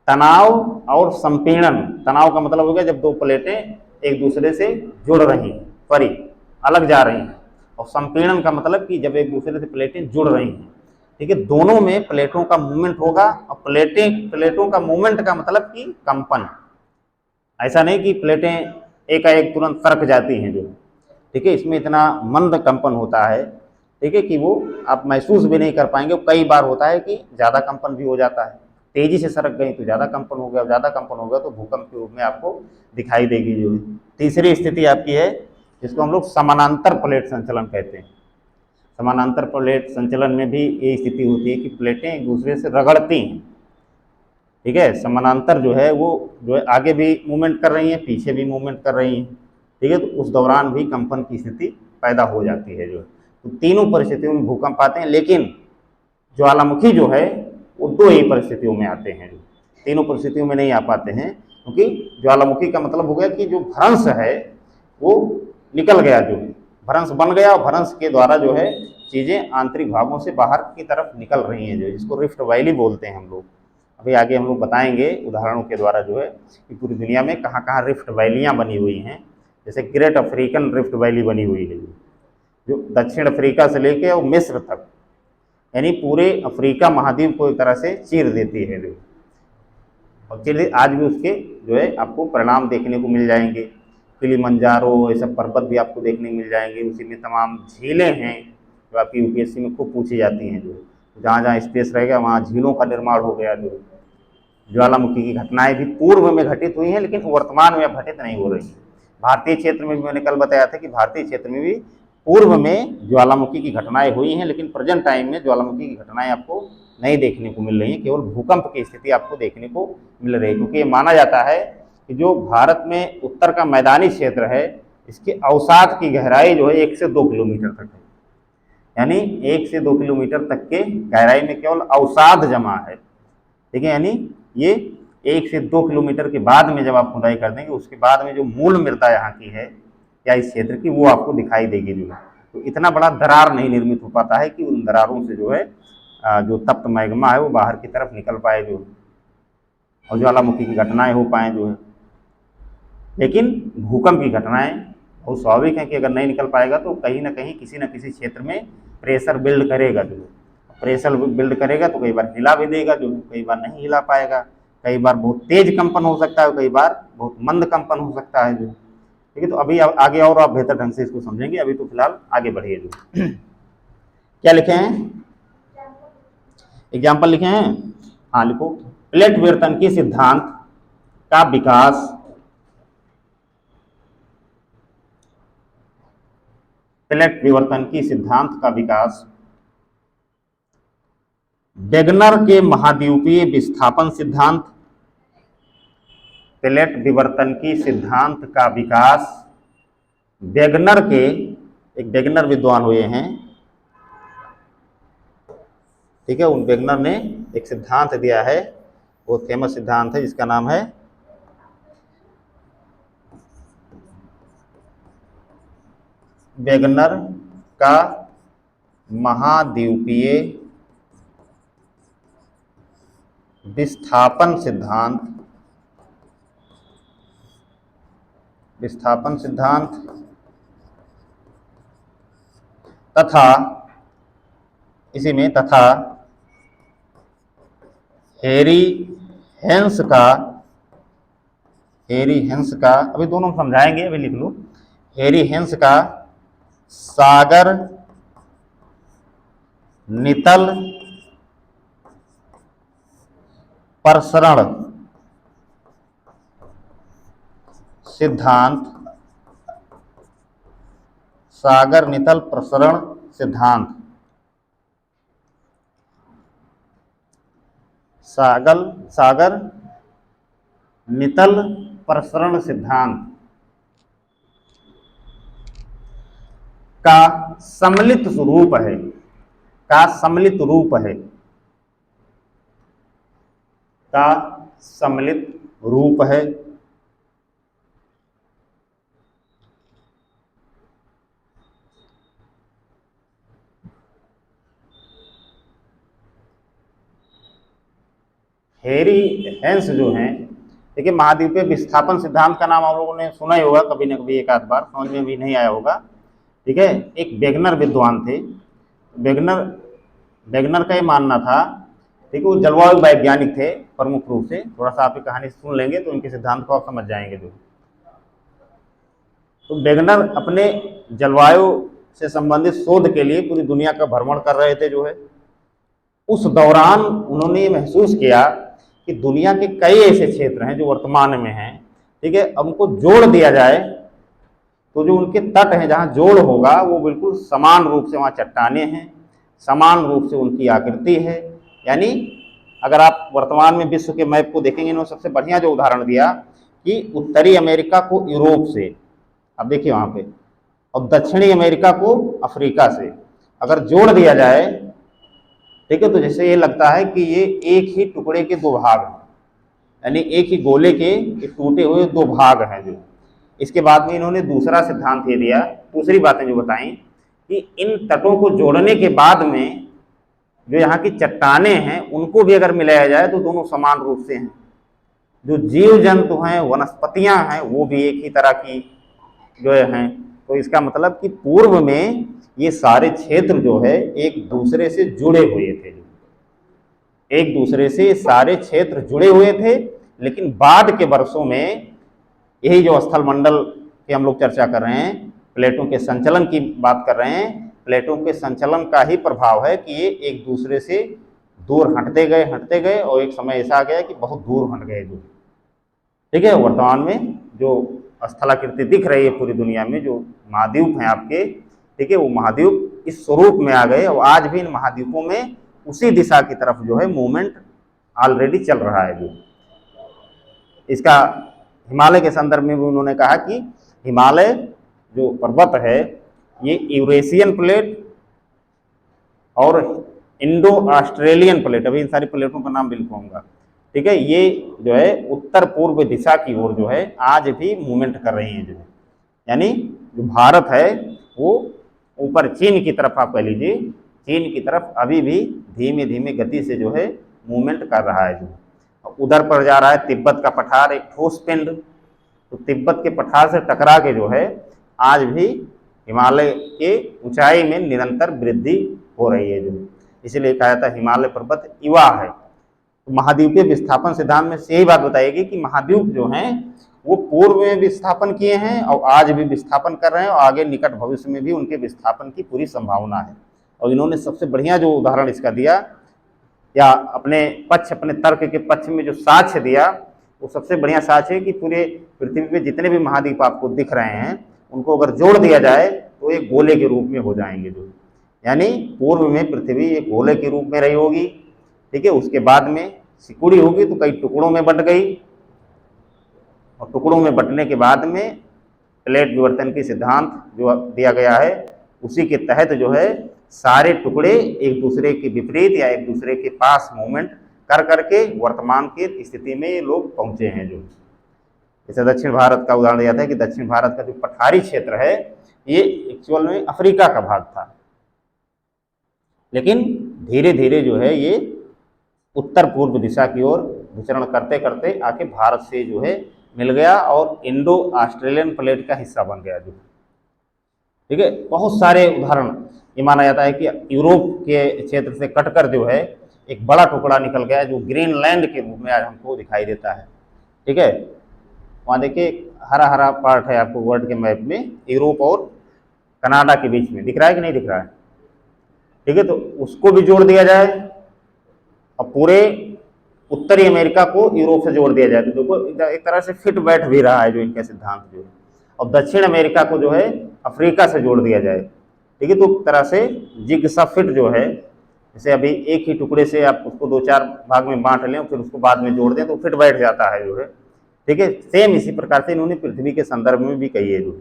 तनाव और संपीड़न, तनाव का मतलब हो गया जब दो प्लेटें एक दूसरे से जुड़ रही हैं, सॉरी अलग जा रही हैं, और संपीड़न का मतलब कि जब एक दूसरे से प्लेटें जुड़ रही हैं, ठीक है, दोनों में प्लेटों का मूवमेंट होगा। और प्लेटों का मूवमेंट का मतलब कि कंपन, ऐसा नहीं कि प्लेटें एकाएक तुरंत सरक जाती हैं जो, ठीक है, इसमें इतना मंद कंपन होता है, ठीक है, कि वो आप महसूस भी नहीं कर पाएंगे। कई बार होता है कि ज़्यादा कंपन भी हो जाता है, तेजी से सरक गई तो ज़्यादा कंपन हो गया, ज़्यादा कंपन हो गया तो भूकंप के रूप में आपको दिखाई देगी जो। तीसरी स्थिति आपकी है जिसको हम लोग समानांतर प्लेट संचलन कहते हैं। समानांतर प्लेट संचलन में भी ये स्थिति होती है कि प्लेटें एक दूसरे से रगड़ती हैं, ठीक है, समानांतर जो है वो जो है आगे भी मूवमेंट कर रही हैं, पीछे भी मूवमेंट कर रही हैं, ठीक है, तो उस दौरान भी कंपन की स्थिति पैदा हो जाती है जो। तो तीनों परिस्थितियों में भूकंप आते हैं, लेकिन ज्वालामुखी जो है वो दो ही परिस्थितियों में आते हैं जो, तीनों परिस्थितियों में नहीं आ पाते हैं, क्योंकि ज्वालामुखी का मतलब हो गया कि जो भ्रंश है वो निकल गया, जो भ्रंश बन गया, और भ्रंश के द्वारा जो है चीज़ें आंतरिक भागों से बाहर की तरफ निकल रही हैं जो, जिसको रिफ्ट वैली बोलते हैं हम लोग। अभी आगे हम लोग बताएंगे उदाहरणों के द्वारा जो है कि पूरी दुनिया में कहाँ कहाँ रिफ्ट वैलियाँ बनी हुई हैं। जैसे ग्रेट अफ्रीकन रिफ्ट वैली बनी हुई है जो दक्षिण अफ्रीका से लेके और मिस्र तक, यानी पूरे अफ्रीका महाद्वीप को एक तरह से चीर देती है जो। और चलिए आज भी उसके जो है आपको परिणाम देखने को मिल जाएंगे। किलिमंजारो ये सब पर्वत भी आपको देखने को मिल जाएंगे। उसी में तमाम झीलें हैं जो आपकी यूपीएससी में खूब पूछी जाती हैं, जो जहाँ जहाँ स्पेस रहेगा वहाँ झीलों का निर्माण हो गया जो। ज्वालामुखी की घटनाएं भी पूर्व में घटित हुई हैं, लेकिन वर्तमान में घटित नहीं हो रही। भारतीय क्षेत्र में भी मैंने कल बताया था कि भारतीय क्षेत्र में भी पूर्व में ज्वालामुखी की घटनाएं हुई हैं, लेकिन प्रेजेंट टाइम में ज्वालामुखी की घटनाएं आपको नहीं देखने को मिल रही हैं, केवल भूकंप की स्थिति आपको देखने को मिल रही है। क्योंकि ये माना जाता है कि जो भारत में उत्तर का मैदानी क्षेत्र है, इसके अवसाद की गहराई जो है 1 से 2 किलोमीटर तक है, यानी 1 से 2 किलोमीटर तक के गहराई में केवल अवसाद जमा है, ठीक है, यानी ये 1 से 2 किलोमीटर के बाद में जब आप खुदाई कर देंगे, उसके बाद में जो मूल मृदा यहाँ की है या इस क्षेत्र की, वो आपको दिखाई देगी जो है। तो इतना बड़ा दरार नहीं निर्मित हो पाता है कि उन दरारों से जो है जो तप्त मैग्मा है वो बाहर की तरफ निकल पाए जो, और ज्वालामुखी की घटनाएं हो पाए जो है। लेकिन भूकंप की घटनाएं बहुत स्वाभाविक है कि अगर नहीं निकल पाएगा तो कहीं ना कहीं किसी न किसी क्षेत्र में प्रेशर बिल्ड करेगा, जो प्रेशर बिल्ड करेगा तो कई बार हिला भी देगा, जो कई बार नहीं हिला पाएगा, कई बार बहुत तेज कंपन हो सकता है, कई बार बहुत मंद कंपन हो सकता है, जो ठीक है। तो अभी आगे और आप बेहतर ढंग से इसको समझेंगे, अभी तो फिलहाल आगे बढ़िए। जो क्या लिखे हैं, एग्जाम्पल लिखे हैं, हाँ लिखो। प्लेट विवर्तन की सिद्धांत का विकास प्लेट विवर्तन की सिद्धांत का विकास वेगनर के महाद्वीपीय विस्थापन सिद्धांत, प्लेट विवर्तन की सिद्धांत का विकास वेगनर के, एक वेगनर विद्वान हुए हैं, ठीक है, उन वेगनर ने एक सिद्धांत दिया है, वो फेमस सिद्धांत है जिसका नाम है वेगनर का महाद्वीपीय विस्थापन सिद्धांत, विस्थापन सिद्धांत तथा इसी में तथा हैरी हेंस का, अभी दोनों समझाएंगे, अभी लिख लो। हैरी हेंस का सागर नितल प्रसरण सिद्धांत, सागर नितल प्रसरण सिद्धांत, सागर नितल प्रसरण सिद्धांत का सम्मिलित रूप है, का सम्मिलित रूप है, का सम्मिलित रूप है। हैरी हेंस जो हैं, देखिए महाद्वीपीय विस्थापन सिद्धांत का नाम आप लोगों ने सुना ही होगा कभी न कभी, एक आध बार, समझ में भी नहीं आया होगा, ठीक है। एक वेगनर विद्वान थे, वेगनर का ये मानना था, ठीक है, वो जलवायु वैज्ञानिक थे प्रमुख रूप से, थोड़ा सा आप कहानी सुन लेंगे तो उनके सिद्धांत को आप समझ जाएंगे। जो तो वेगनर अपने जलवायु से संबंधित शोध के लिए पूरी दुनिया का भ्रमण कर रहे थे, जो है उस दौरान उन्होंने महसूस किया कि दुनिया के कई ऐसे क्षेत्र हैं जो वर्तमान में हैं, ठीक है, अब उनको जोड़ दिया जाए तो जो उनके तट हैं जहाँ जोड़ होगा वो बिल्कुल समान रूप से वहाँ चट्टाने हैं, समान रूप से उनकी आकृति है। यानी अगर आप वर्तमान में विश्व के मैप को देखेंगे, इन्होंने सबसे बढ़िया जो उदाहरण दिया कि उत्तरी अमेरिका को यूरोप से, अब देखिए वहाँ पे, और दक्षिणी अमेरिका को अफ्रीका से अगर जोड़ दिया जाए, ठीक है, तो जैसे ये लगता है कि ये एक ही टुकड़े के दो भाग हैं, यानी एक ही गोले के टूटे हुए दो भाग हैं। जो इसके बाद में इन्होंने दूसरा सिद्धांत ये दिया, दूसरी बातें जो बताई कि इन तटों को जोड़ने के बाद में जो यहाँ की चट्टाने हैं उनको भी अगर मिलाया जाए तो दोनों समान रूप से हैं। जो जीव जंतु हैं, वनस्पतियां हैं, वो भी एक ही तरह की जो हैं। तो इसका मतलब कि पूर्व में ये सारे क्षेत्र जो है एक दूसरे से जुड़े हुए थे, एक दूसरे से सारे क्षेत्र जुड़े हुए थे, लेकिन बाद के वर्षों में यही जो स्थल मंडल की हम लोग चर्चा कर रहे हैं, प्लेटों के संचलन की बात कर रहे हैं, प्लेटों के संचलन का ही प्रभाव है कि ये एक दूसरे से दूर हटते गए और एक समय ऐसा आ गया कि बहुत दूर हट गए। जो ठीक है, वर्तमान में जो स्थलाकृति दिख रही है पूरी दुनिया में, जो महाद्वीप हैं आपके, ठीक है, वो महाद्वीप इस स्वरूप में आ गए और आज भी इन महाद्वीपों में उसी दिशा की तरफ जो है मूवमेंट ऑलरेडी चल रहा है। जो इसका हिमालय के संदर्भ में भी उन्होंने कहा कि हिमालय जो पर्वत है ये यूरेशियन प्लेट और इंडो ऑस्ट्रेलियन प्लेट, अभी इन सारी प्लेटों का नाम भी लिखूंगा, ठीक है, ये जो है उत्तर पूर्व दिशा की ओर जो है आज भी मूवमेंट कर रही हैं। जो है यानी जो भारत है वो ऊपर चीन की तरफ, आप कह लीजिए चीन की तरफ अभी भी धीमे धीमे गति से जो है मूवमेंट कर रहा है। जो उधर पर जा रहा है तिब्बत का पठार, एक ठोस पिंड, तो तिब्बत के पठार से टकरा के जो है आज भी हिमालय के ऊंचाई में निरंतर वृद्धि हो रही है जो, इसलिए कहा जाता है हिमालय पर्वत युवा है। तो महाद्वीपीय विस्थापन सिद्धांत में से यही बात बताएगी कि महाद्वीप जो हैं वो पूर्व में विस्थापन किए हैं और आज भी विस्थापन कर रहे हैं और आगे निकट भविष्य में भी उनके विस्थापन की पूरी संभावना है। और इन्होंने सबसे बढ़िया जो उदाहरण इसका दिया या अपने तर्क के पक्ष में जो साक्ष्य दिया वो सबसे बढ़िया साक्ष्य है कि पूरे पृथ्वी पे जितने भी महाद्वीप आपको दिख रहे हैं उनको अगर जोड़ दिया जाए तो एक गोले के रूप में हो जाएंगे जो, यानी पूर्व में पृथ्वी एक गोले के रूप में रही होगी, ठीक है, उसके बाद में सिकुड़ी होगी तो कई टुकड़ों में बंट गई और टुकड़ों में बंटने के बाद में प्लेट विवर्तन की सिद्धांत जो दिया गया है उसी के तहत जो है सारे टुकड़े एक दूसरे के विपरीत या एक दूसरे के पास मूवमेंट कर करके वर्तमान की स्थिति में ये लोग पहुंचे हैं जो, जैसे दक्षिण भारत का उदाहरण दिया था कि दक्षिण भारत का जो पठारी क्षेत्र है ये एक्चुअल में अफ्रीका का भाग था, लेकिन धीरे धीरे जो है ये उत्तर पूर्व दिशा की ओर विचरण करते करते आके भारत से जो है मिल गया और इंडो ऑस्ट्रेलियन प्लेट का हिस्सा बन गया जो, ठीक है। बहुत सारे उदाहरण ये माना जाता है कि यूरोप के क्षेत्र से कटकर जो है एक बड़ा टुकड़ा निकल गया जो ग्रीनलैंड के रूप में आज हमको दिखाई देता है, ठीक है। वहाँ देखिए हरा हरा पार्ट है आपको वर्ल्ड के मैप में, यूरोप और कनाडा के बीच में दिख रहा है कि नहीं दिख रहा है, ठीक है। तो उसको भी जोड़ दिया जाए और पूरे उत्तरी अमेरिका को यूरोप से जोड़ दिया जाए तो देखो एक तरह से फिट बैठ भी रहा है जो इनका सिद्धांत जो है, और दक्षिण अमेरिका को जो है अफ्रीका से जोड़ दिया जाए, ठीक है। तो तरह से जिग्सा फिट जो है, जैसे अभी एक ही टुकड़े से आप उसको 2-4 भाग में बांट लें फिर उसको बाद में जोड़ दें तो फिट बैठ जाता है जो है, ठीक है। सेम इसी प्रकार से इन्होंने पृथ्वी के संदर्भ में भी कही है जो,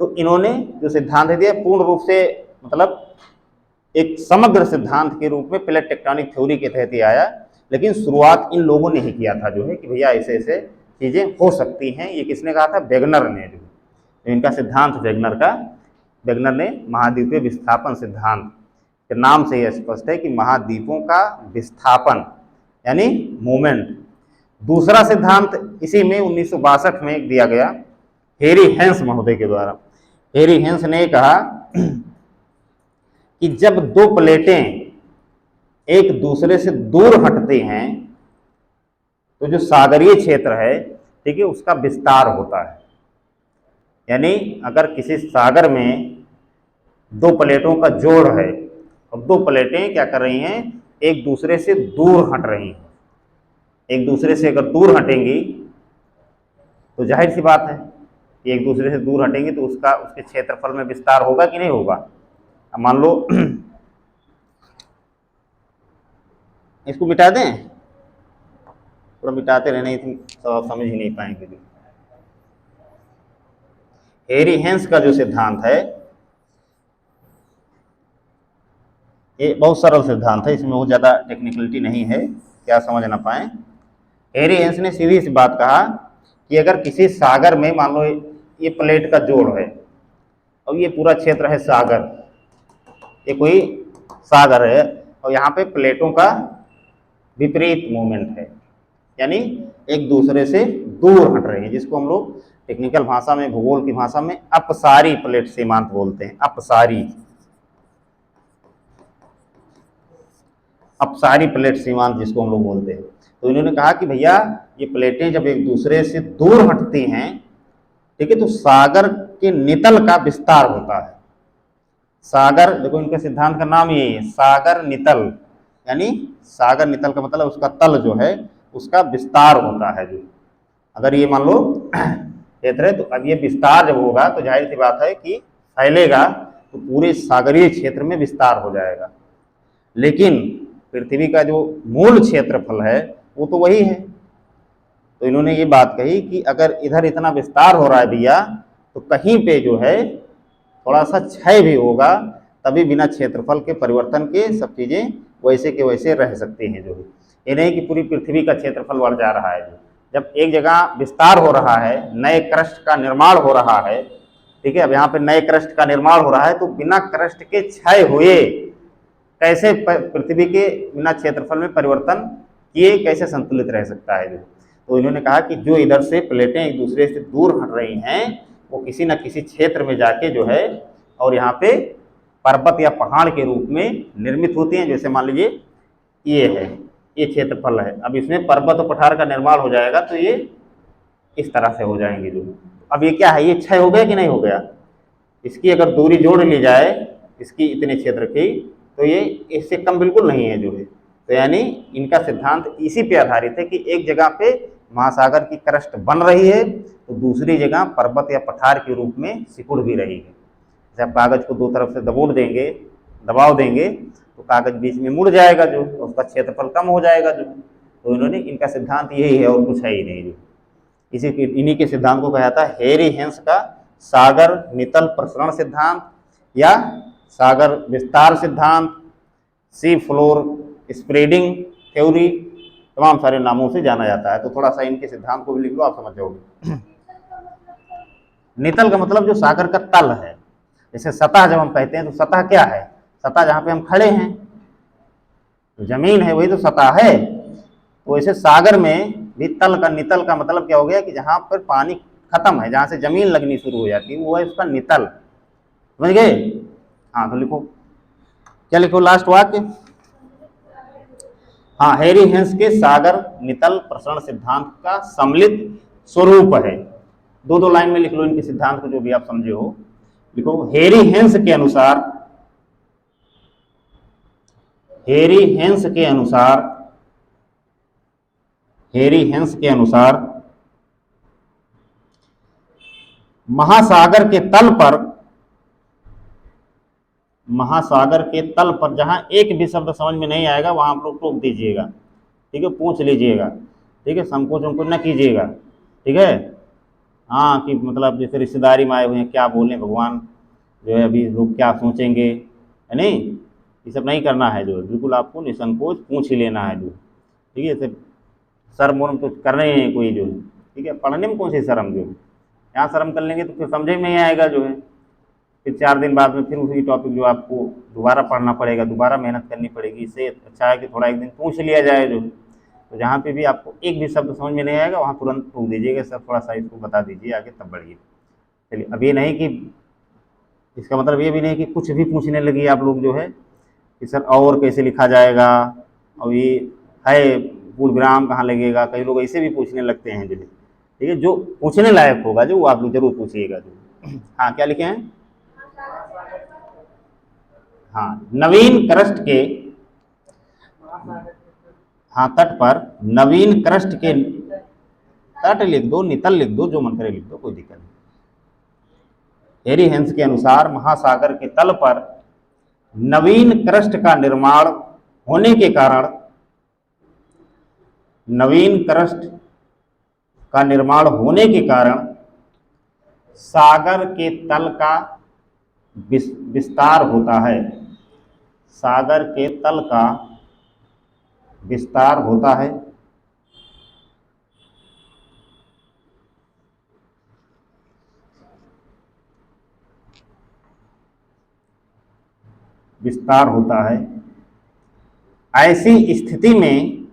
तो इन्होंने जो सिद्धांत दिया पूर्ण रूप से मतलब एक समग्र सिद्धांत के रूप में प्लेट टेक्टोनिक थ्योरी के तहत ही आया, लेकिन शुरुआत इन लोगों ने ही किया था जो है कि भैया ऐसे ऐसे चीज़ें हो सकती हैं। ये किसने कहा था? वेगनर ने जो इनका सिद्धांत वेगनर ने महाद्वीपीय विस्थापन सिद्धांत के नाम से यह स्पष्ट है कि महाद्वीपों का विस्थापन यानी मूवमेंट। दूसरा सिद्धांत इसी में 1962 में दिया गया हेरी हेंस महोदय के द्वारा। हेरी हेंस ने कहा कि जब दो प्लेटें एक दूसरे से दूर हटते हैं तो जो सागरीय क्षेत्र है, ठीक है, उसका विस्तार होता है। यानी अगर किसी सागर में दो प्लेटों का जोड़ है और दो प्लेटें क्या कर रही हैं, एक दूसरे से दूर हट रही हैं, एक दूसरे से अगर दूर हटेंगी तो जाहिर सी बात है कि एक दूसरे से दूर हटेंगी तो उसके क्षेत्रफल में विस्तार होगा कि नहीं होगा। अब मान लो इसको मिटा दें, थोड़ा मिटाते रहने तो आप समझ ही नहीं पाएंगे। हेरी हेंस का जो सिद्धांत है ये बहुत सरल सिद्धांत है, इसमें बहुत ज़्यादा टेक्निकलिटी नहीं है, क्या समझ ना पाए। हेरी हेंस ने सीधी सी बात कहा कि अगर किसी सागर में मान लो ये प्लेट का जोड़ है और ये पूरा क्षेत्र है सागर, ये कोई सागर है और यहाँ पे प्लेटों का विपरीत मूवमेंट है, यानी एक दूसरे से दूर हट रही है, जिसको हम लोग टेक्निकल भाषा में, भूगोल की भाषा में अपसारी प्लेट सीमांत बोलते हैं। अपसारी प्लेट सीमांत जिसको हम लोग बोलते हैं। तो इन्होंने कहा कि भैया ये प्लेटें जब एक दूसरे से दूर हटती हैं, ठीक है, तो सागर के नितल का विस्तार होता है। सागर, देखो इनके सिद्धांत का नाम ये है सागर नितल, यानी सागर नितल का मतलब उसका तल जो है उसका विस्तार होता है। जो अगर ये मान लो क्षेत्र है तो अब ये विस्तार जब होगा तो जाहिर सी बात है कि फैलेगा तो पूरे सागरीय क्षेत्र में विस्तार हो जाएगा। लेकिन पृथ्वी का जो मूल क्षेत्रफल है वो तो वही है। तो इन्होंने ये बात कही कि अगर इधर इतना विस्तार हो रहा है भैया तो कहीं पे जो है थोड़ा सा क्षय भी होगा, तभी बिना क्षेत्रफल के परिवर्तन के सब चीज़ें वैसे के वैसे रह सकती हैं। जो ये नहीं कि पूरी पृथ्वी का क्षेत्रफल बढ़ जा रहा है। जब एक जगह विस्तार हो रहा है, नए क्रस्ट का निर्माण हो रहा है, ठीक है, अब यहाँ पे नए क्रस्ट का निर्माण हो रहा है तो बिना क्रस्ट के क्षय हुए कैसे पृथ्वी के बिना क्षेत्रफल में परिवर्तन किए कैसे संतुलित रह सकता है। तो इन्होंने कहा कि जो इधर से प्लेटें एक दूसरे से दूर हट रही हैं वो किसी न किसी क्षेत्र में जाके जो है और यहाँ पे पर्वत या पहाड़ के रूप में निर्मित होती हैं। जैसे मान लीजिए ये है, ये क्षेत्रफल है, अब इसमें पर्वत और पठार का निर्माण हो जाएगा तो ये इस तरह से हो जाएंगे जो। अब ये क्या है, ये क्षय हो गया कि नहीं हो गया? इसकी अगर दूरी जोड़ ली जाए इसकी इतने क्षेत्र की, तो ये इससे कम बिल्कुल नहीं है जो है। तो यानी इनका सिद्धांत इसी पे आधारित है कि एक जगह पे महासागर की क्रस्ट बन रही है तो दूसरी जगह पर्वत या पठार के रूप में सिकुड़ भी रही है। जब कागज को दो तरफ से दबाव देंगे तो कागज बीच में मुड़ जाएगा जो, उसका क्षेत्रफल कम हो जाएगा जो। तो इन्होंने, इनका सिद्धांत यही है और कुछ है ही नहीं जो। इन्हीं के सिद्धांत को कहा जाता है हेरी हेंस का सागर नितल प्रसरण सिद्धांत या सागर विस्तार सिद्धांत, सी फ्लोर स्प्रेडिंग थ्योरी, तमाम सारे नामों से जाना जाता है। तो थोड़ा सा इनके सिद्धांत को भी लिख लो, आप समझ जाओगे। नितल का मतलब जो सागर का तल है। जैसे सतह जब हम कहते हैं तो सतह क्या है? सतह जहाँ पे हम खड़े हैं तो जमीन है, वही तो सतह है। तो वैसे सागर में भी तल का, नितल का मतलब क्या हो गया कि जहाँ पर पानी खत्म है, जहाँ से जमीन लगनी शुरू हो जाती है वो है उसका नितल। समझ गए? हाँ तो लिखो, क्या लिखो लास्ट वाक्य? हाँ, हेरी हेंस के सागर नितल प्रसरण सिद्धांत का सम्मिलित स्वरूप है। दो दो लाइन में लिख लो इनके सिद्धांत को, जो भी आप समझे हो लिखो। हेरी हेंस के अनुसार, हेरी हेंस के अनुसार, हेरी हेंस के अनुसार महासागर के तल पर, महासागर के तल पर जहां एक भी शब्द समझ में नहीं आएगा वहां आप लोग टोक दीजिएगा, ठीक है, पूछ लीजिएगा, ठीक है, संकोच उनको न कीजिएगा, ठीक है। हाँ, कि मतलब जैसे रिश्तेदारी में आए हुए हैं, क्या बोलें भगवान, जो है अभी लोग क्या सोचेंगे, है नहीं, ये सब नहीं करना है जो है। बिल्कुल आपको निसंकोच पूछ ही लेना है जो, ठीक है। जैसे शर्म वर्म तो करना ही नहीं कोई जो है, ठीक है। पढ़ने में कौन सी शर्म जो है, यहाँ शर्म कर लेंगे तो फिर समझ में नहीं आएगा जो है। फिर 4 दिन बाद में फिर उसी टॉपिक जो आपको दोबारा पढ़ना पड़ेगा, दोबारा मेहनत करनी पड़ेगी। इससे अच्छा है कि थोड़ा एक दिन पूछ लिया जाए जो। तो जहाँ पे भी आपको एक भी शब्द समझ में नहीं आएगा वहाँ तुरंत पूछ दीजिएगा, सर थोड़ा सा इसको बता दीजिए आगे, तब बढ़िए। चलिए, अब ये नहीं कि, इसका मतलब ये भी नहीं कि कुछ भी पूछने लगी आप लोग जो है कि सर और कैसे लिखा जाएगा, और ये है पूर्वविराम कहाँ लगेगा, कई लोग ऐसे भी पूछने लगते हैं जो, ठीक है। जो पूछने लायक होगा जो वो आप लोग जरूर पूछिएगा जो। हाँ, क्या लिखे हैं? हाँ, नवीन क्रस्ट के, हाँ तट पर नवीन क्रस्ट के, तट लिख दो, नितल लिख दो, जो मन करे लिख दो, कोई दिक्कत नहीं। हेरी हेंस के अनुसार महासागर के तल पर नवीन क्रस्ट का निर्माण होने के कारण, नवीन क्रस्ट का निर्माण होने के कारण सागर के तल का विस्तार होता है, सागर के तल का विस्तार होता है। विस्तार होता है। ऐसी स्थिति में,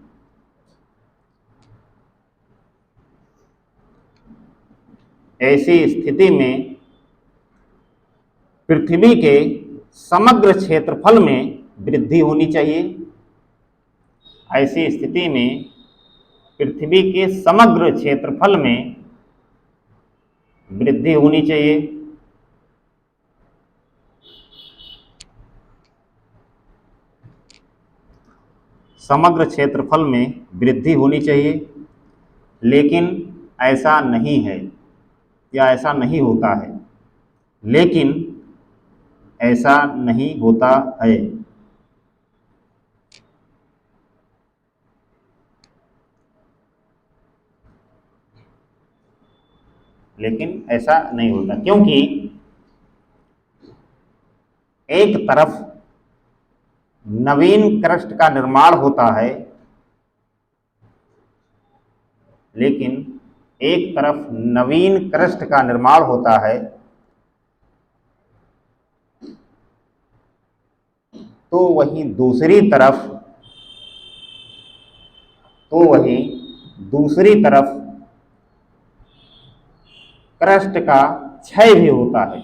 ऐसी स्थिति में पृथ्वी के समग्र क्षेत्रफल में वृद्धि होनी चाहिए। ऐसी स्थिति में पृथ्वी के समग्र क्षेत्रफल में वृद्धि होनी चाहिए। समग्र क्षेत्रफल में वृद्धि होनी चाहिए, लेकिन ऐसा नहीं है, या ऐसा नहीं होता है, लेकिन ऐसा नहीं होता है, लेकिन ऐसा नहीं होता, क्योंकि एक तरफ नवीन क्रस्ट का निर्माण होता है, लेकिन एक तरफ नवीन क्रस्ट का निर्माण होता है तो वहीं दूसरी तरफ, तो वहीं दूसरी तरफ क्रस्ट का क्षय भी होता है,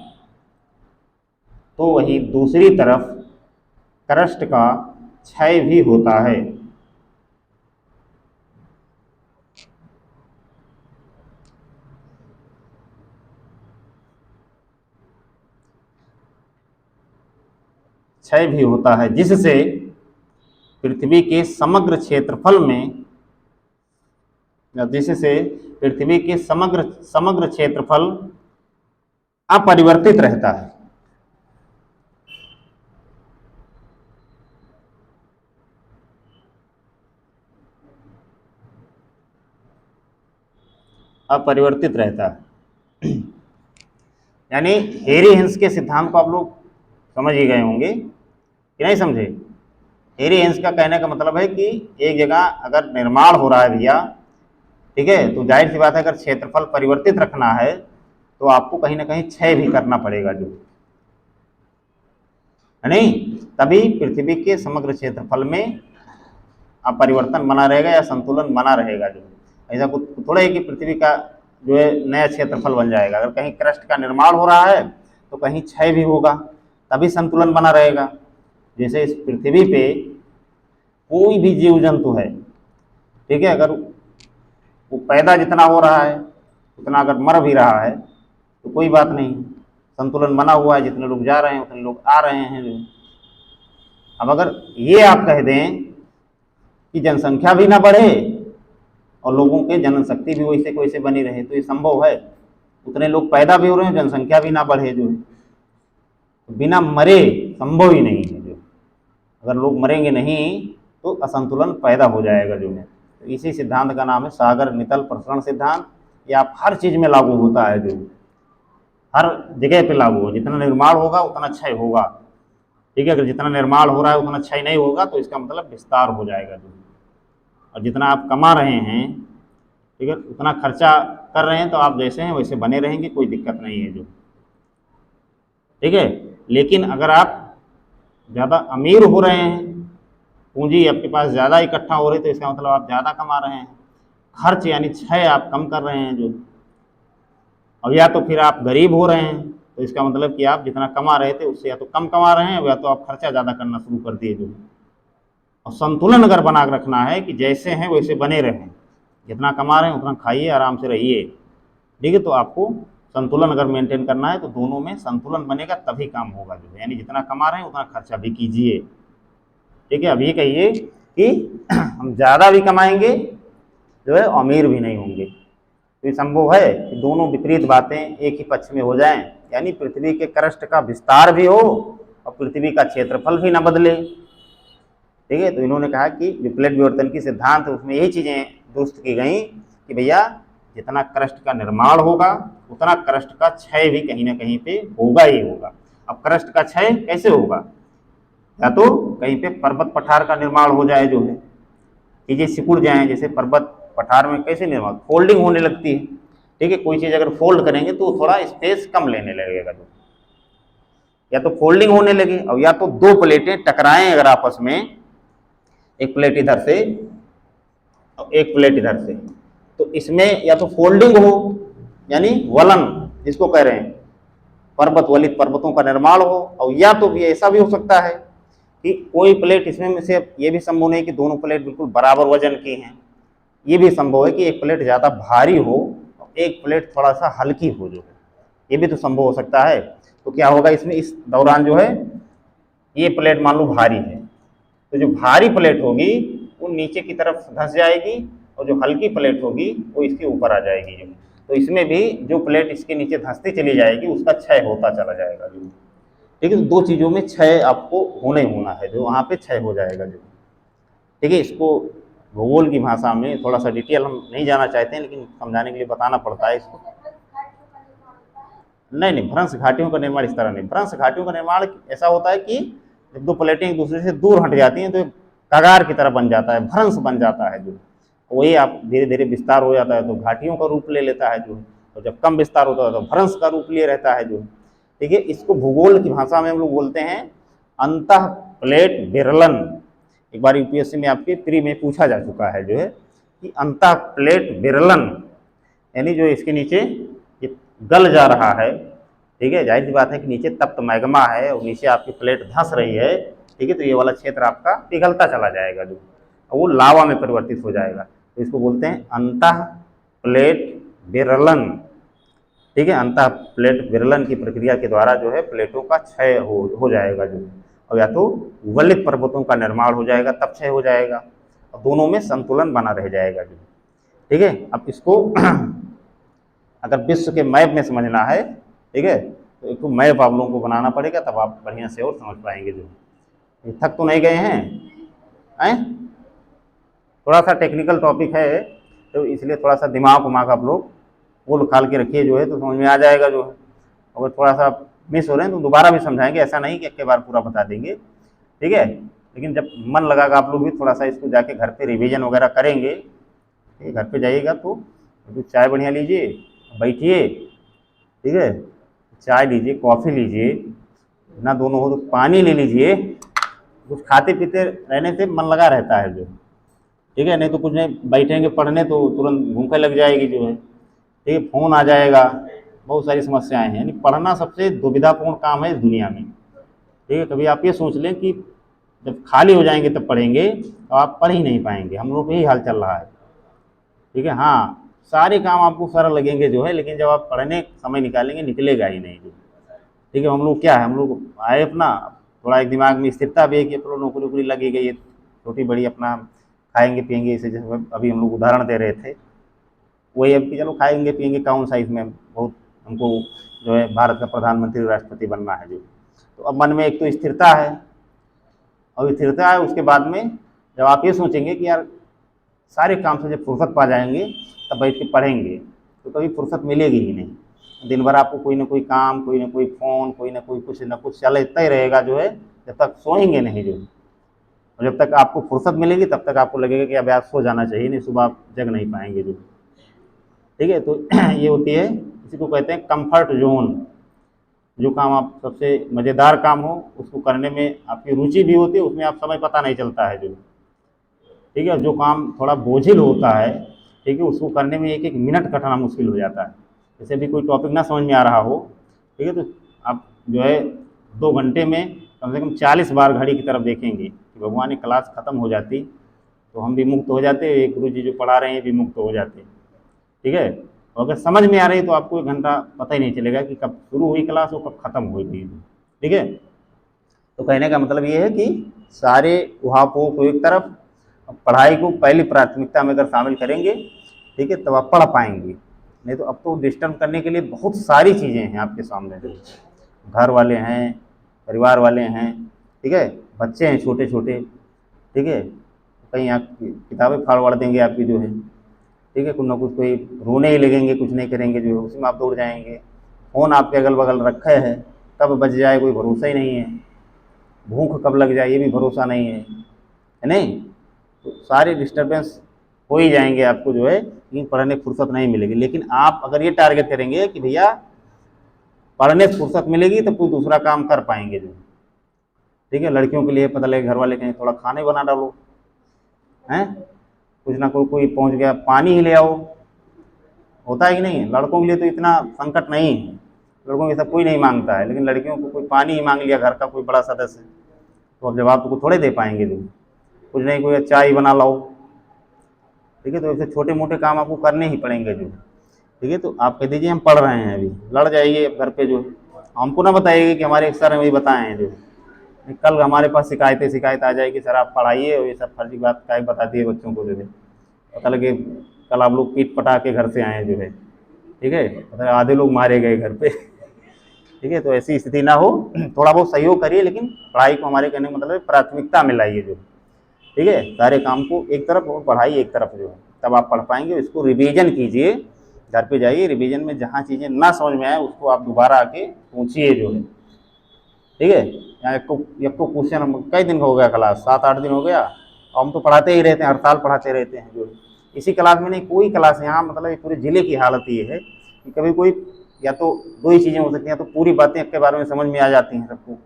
तो वही दूसरी तरफ क्रस्ट का क्षय भी होता है। क्षय भी होता है, जिससे पृथ्वी के समग्र क्षेत्रफल में, जिससे पृथ्वी के समग्र समग्र क्षेत्रफल अपरिवर्तित रहता है। अपरिवर्तित रहता है। यानी हेरी हिंस के सिद्धांत को आप लोग समझ ही गए होंगे कि नहीं समझे। हेरी हिंस का कहने का मतलब है कि एक जगह अगर निर्माण हो रहा है भैया, ठीक है, तो जाहिर सी बात है अगर क्षेत्रफल परिवर्तित रखना है तो आपको कहीं ना कहीं क्षय भी करना पड़ेगा, जो है नहीं, तभी पृथ्वी के समग्र क्षेत्रफल में अपरिवर्तन बना रहेगा या संतुलन बना रहेगा। जो ऐसा कुछ थोड़ा है कि पृथ्वी का जो है नया क्षेत्रफल बन जाएगा। अगर कहीं क्रस्ट का निर्माण हो रहा है तो कहीं क्षय भी होगा, तभी संतुलन बना रहेगा। जैसे इस पृथ्वी पे कोई भी जीव जंतु है, ठीक है, अगर वो पैदा जितना हो रहा है उतना अगर मर भी रहा है तो कोई बात नहीं, संतुलन बना हुआ है, जितने लोग जा रहे हैं उतने लोग आ रहे हैं। अब अगर ये आप कह दें कि जनसंख्या भी ना बढ़े और लोगों के जनशक्ति भी वैसे वैसे बनी रहे, तो ये संभव है? उतने लोग पैदा भी हो रहे हैं, जनसंख्या भी ना बढ़े, जो तो बिना मरे संभव ही नहीं है। जो अगर लोग मरेंगे नहीं तो असंतुलन पैदा हो जाएगा, जो है। तो इसी सिद्धांत का नाम है सागर नितल प्रसरण सिद्धांत। ये आप हर चीज में लागू होता है, जो हर जगह पे लागू हो। जितना निर्माण होगा उतना क्षय होगा, ठीक है। अगर जितना निर्माण हो रहा है उतना क्षय नहीं होगा तो इसका मतलब विस्तार हो जाएगा, जो और जितना आप कमा रहे हैं, ठीक है, उतना खर्चा कर रहे हैं तो आप जैसे हैं वैसे बने रहेंगे, कोई दिक्कत नहीं है, जो ठीक है। लेकिन अगर आप ज़्यादा अमीर हो रहे हैं, पूंजी आपके पास ज़्यादा इकट्ठा हो रही है, तो इसका मतलब आप ज़्यादा कमा रहे हैं। खर्च यानी क्षय आप कम कर रहे हैं, जो और या तो फिर आप गरीब हो रहे हैं, तो इसका मतलब कि आप जितना कमा रहे थे उससे या तो कम कमा रहे हैं या तो आप खर्चा ज़्यादा करना शुरू कर दिए, जो और संतुलन अगर बना के रखना है कि जैसे हैं वैसे बने रहें, जितना कमा रहे हैं उतना खाइए, आराम से रहिए, ठीक है। तो आपको संतुलन अगर मेंटेन करना है तो दोनों में संतुलन बनेगा, तभी काम होगा, जो यानी जितना कमा रहे हैं उतना खर्चा भी कीजिए, ठीक है। अब ये कहिए कि हम ज़्यादा भी कमाएंगे जो है अमीर भी नहीं होंगे, तो ये संभव है कि दोनों विपरीत बातें एक ही पक्ष में हो जाएं, यानी पृथ्वी के क्रस्ट का विस्तार भी हो और पृथ्वी का क्षेत्रफल भी न बदले, ठीक है। तो इन्होंने कहा कि विप्लेट विवर्तन की सिद्धांत उसमें यही चीज़ें दुरुस्त की गई कि भैया जितना क्रस्ट का निर्माण होगा उतना क्रस्ट का क्षय भी कहीं ना कहीं पे होगा ही होगा। अब क्रस्ट का क्षय कैसे होगा? या तो कहीं पे पर्वत पठार का निर्माण हो जाए, जो है चीज़ें सिकुड़ जाएं, जैसे पर्वत पठार में कैसे निर्माण फोल्डिंग होने लगती है, ठीक है। कोई चीज़ अगर फोल्ड करेंगे तो थोड़ा स्पेस कम लेने लगेगा, जो या तो फोल्डिंग होने लगे और या तो दो प्लेटें टकराएं अगर आपस में, एक प्लेट इधर से और एक प्लेट इधर से, तो इसमें या तो फोल्डिंग हो यानी वलन जिसको कह रहे हैं पर्वत वलित पर्वतों का निर्माण हो, और या तो भी ऐसा भी हो सकता है कि कोई प्लेट इसमें से, ये भी संभव नहीं कि दोनों प्लेट बिल्कुल बराबर वजन की हैं, ये भी संभव है कि एक प्लेट ज़्यादा भारी हो और एक प्लेट थोड़ा सा हल्की हो, जो है ये भी तो संभव हो सकता है। तो क्या होगा इसमें, इस दौरान जो है ये प्लेट मान लो भारी है, तो जो भारी प्लेट होगी वो नीचे की तरफ धंस जाएगी और जो हल्की प्लेट होगी वो इसके ऊपर आ जाएगी, जो तो इसमें भी जो प्लेट इसके नीचे धंसती चली जाएगी उसका क्षय होता चला जाएगा, जो ठीक है। तो दो चीज़ों में क्षय आपको होने होना है, जो वहाँ पे क्षय हो जाएगा, जो ठीक है। इसको भूगोल की भाषा में थोड़ा सा डिटेल हम नहीं जाना चाहते हैं, लेकिन समझाने के लिए बताना पड़ता है इसको। नहीं, भ्रंश घाटियों का निर्माण इस तरह नहीं। भ्रंश घाटियों का निर्माण ऐसा होता है कि जब दो प्लेटें एक दूसरे से दूर हट जाती हैं तो कगार की तरह बन जाता है, भ्रंश बन जाता है, जो वही आप धीरे धीरे विस्तार हो जाता है तो घाटियों का रूप ले लेता है, जो और जब कम विस्तार होता है तो भ्रंश का रूप लिए रहता है, जो ठीक है। इसको भूगोल की भाषा में हम लोग बोलते हैं अंतः प्लेट विरलन। एक बार यूपीएससी में आपके प्री में पूछा जा चुका है, जो है कि अंतः प्लेट विरलन, यानी जो इसके नीचे ये गल जा रहा है, ठीक है, जाहिर सी बात है कि नीचे तप्त मैग्मा है और नीचे आपकी प्लेट धंस रही है, ठीक है, तो ये वाला क्षेत्र आपका पिघलता चला जाएगा जो, वो लावा में परिवर्तित हो जाएगा। तो इसको बोलते हैं अंतः प्लेट विरलन, ठीक है, अंतः प्लेट विरलन की प्रक्रिया के द्वारा जो है प्लेटों का क्षय हो जाएगा जो, और या तो वलित पर्वतों का निर्माण हो जाएगा तब क्षय हो जाएगा, और दोनों में संतुलन बना रह जाएगा जो, ठीक है। अब इसको अगर विश्व के मैप में समझना है, ठीक है, तो एक तो मैप आप लोगों को बनाना पड़ेगा, तब आप बढ़िया से और समझ पाएंगे जो। ये थक तो नहीं गए हैं? थोड़ा सा टेक्निकल टॉपिक है, तो इसलिए थोड़ा सा दिमाग आप लोग गोल खाल के रखिए जो है, तो समझ में आ जाएगा जो है। अगर थोड़ा सा मिस हो रहे हैं तो दोबारा भी समझाएंगे, ऐसा नहीं कि एक बार पूरा बता देंगे, ठीक है। लेकिन जब मन लगागा आप लोग भी थोड़ा सा इसको जाके घर पे रिवीजन वगैरह करेंगे, घर पे जाइएगा तो चाय बढ़िया लीजिए, बैठिए, ठीक है, चाय लीजिए, कॉफ़ी लीजिए, ना दोनों हो तो पानी ले लीजिए, कुछ खाते पीते रहने से मन लगा रहता है जो, ठीक है। नहीं तो कुछ नहीं, बैठेंगे पढ़ने तो तुरंत भूखे लग जाएगी जो है, ठीक है, फ़ोन आ जाएगा, बहुत सारी समस्याएं हैं। यानी पढ़ना सबसे दुविधापूर्ण काम है इस दुनिया में, ठीक है। कभी आप ये सोच लें कि जब खाली हो जाएंगे तब पढ़ेंगे, तो आप पढ़ ही नहीं पाएंगे। हम लोग को यही हाल चल रहा है, ठीक है। हाँ, सारे काम आपको सरल लगेंगे जो है, लेकिन जब आप पढ़ने समय निकालेंगे निकलेगा ही नहीं जो, ठीक है। हम लोग क्या है, हम लोग आए अपना थोड़ा एक दिमाग में स्थिरता भी है कि अपना नौकरी वोकरी लगी गई है, छोटी बड़ी अपना खाएंगे पिएंगे, इसे जैसे अभी हम लोग उदाहरण दे रहे थे, वही अब कि चलो खाएंगे पिएंगे कौन सा इसमें बहुत हमको जो है भारत का प्रधानमंत्री राष्ट्रपति बनना है जो। तो अब मन में एक तो स्थिरता है, और स्थिरता है, उसके बाद में जब आप ये सोचेंगे कि यार सारे काम से जब फुर्सत पा जाएंगे तब बैठ के पढ़ेंगे, तो कभी फुर्सत मिलेगी ही नहीं। दिन भर आपको कोई ना कोई काम, कोई ना कोई फ़ोन, कोई ना कोई कुछ ना कुछ चलता ही रहेगा जो है, जब तक सोएंगे नहीं जो। और जब तक आपको फुर्सत मिलेगी तब तक आपको लगेगा कि अब यार सो जाना चाहिए, नहीं सुबह आप जग नहीं पाएंगे जो, ठीक है। तो ये होती है, इसी को कहते हैं कंफर्ट जोन। जो काम आप सबसे मज़ेदार काम हो उसको करने में आपकी रुचि भी होती है, उसमें आप समय पता नहीं चलता है जो, ठीक है। जो काम थोड़ा बोझिल होता है, ठीक है, उसको करने में एक एक मिनट कटना मुश्किल हो जाता है। जैसे भी कोई टॉपिक ना समझ में आ रहा हो, ठीक है, तो आप जो है 2 घंटे में कम से कम 40 बार घड़ी की तरफ देखेंगे कि भगवान की क्लास ख़त्म हो जाती तो हम भी मुक्त हो जाते, एक गुरु जी जो पढ़ा रहे हैं भी मुक्त हो जाते, ठीक है। और अगर समझ में आ रही तो आपको 1 घंटा पता ही नहीं चलेगा कि कब शुरू हुई क्लास और कब ख़त्म हुई थी, ठीक है। तो कहने का मतलब ये है कि सारे उहापोह को एक तरफ, पढ़ाई को पहली प्राथमिकता में अगर शामिल करेंगे, ठीक है, तब आप पढ़ पाएंगे। नहीं तो अब तो डिस्टर्ब करने के लिए बहुत सारी चीज़ें हैं आपके सामने, घर वाले हैं, परिवार वाले हैं, ठीक है, बच्चे हैं छोटे छोटे, ठीक है, कहीं आप किताबें फाड़ वाड़ देंगे आपकी जो है, ठीक है, कुछ ना कुछ कोई रोने ही लगेंगे, कुछ नहीं करेंगे जो है, उसी में आप दौड़ जाएंगे। फ़ोन आपके अगल बगल रखा है, कब बज जाए कोई भरोसा ही नहीं है, भूख कब लग जाए ये भी भरोसा नहीं है नहीं। तो सारे डिस्टर्बेंस हो ही जाएंगे आपको जो है, लेकिन पढ़ने की फुर्सत नहीं मिलेगी। लेकिन आप अगर ये टारगेट करेंगे कि भैया पढ़ने से फुर्सत मिलेगी तो कोई दूसरा काम कर पाएंगे जो, ठीक है। लड़कियों के लिए पता लगे घर वाले कहें थोड़ा खाने बना डालो, हैं, कुछ ना कोई पहुंच गया पानी ही ले आओ, होता है कि नहीं। लड़कों के लिए तो इतना संकट नहीं है, लड़कों के सब कोई नहीं मांगता है, लेकिन लड़कियों को कोई पानी ही मांग लिया घर का कोई बड़ा सदस्य, तो अब जवाब तो थोड़े दे पाएंगे जो, कुछ नहीं कोई चाय बना लाओ, ठीक है। तो ऐसे छोटे मोटे काम आपको करने ही पड़ेंगे जो, ठीक है। तो आप कह दीजिए हम पढ़ रहे हैं, अभी लड़ जाइए घर पे जो, हमको ना बताइएगा कि हमारे एक सर वही बताए हैं जो, कल हमारे पास शिकायत आ जाएगी सर आप पढ़ाइए और ये सब फर्जी बात का बताती है बच्चों को जो है, पता लगे कल आप लोग पीट पटा के घर से आए जो है, ठीक है, मतलब आधे लोग मारे गए घर पे, ठीक है। तो ऐसी स्थिति ना हो, थोड़ा बहुत सहयोग करिए, लेकिन पढ़ाई को हमारे कहने का मतलब प्राथमिकता में लाइए जो, ठीक है। सारे काम को एक तरफ और पढ़ाई एक तरफ जो है, तब आप पढ़ पाएंगे। इसको रिवीजन कीजिए, घर पे जाइए, रिवीजन में जहाँ चीज़ें ना समझ में आए उसको आप दोबारा आके पूछिए जो है, ठीक है। यहाँ एक को क्वेश्चन हम कई दिन हो गया क्लास, 7-8 दिन हो गया, और हम तो पढ़ाते ही रहते हैं, हर साल पढ़ाते रहते हैं जो, इसी क्लास में नहीं कोई क्लास यहाँ, मतलब पूरे ज़िले की हालत ये है कि कभी कोई, या तो 2 ही चीज़ें हो सकती हैं, तो पूरी बातें एक के बारे में समझ में आ जाती हैं सबको,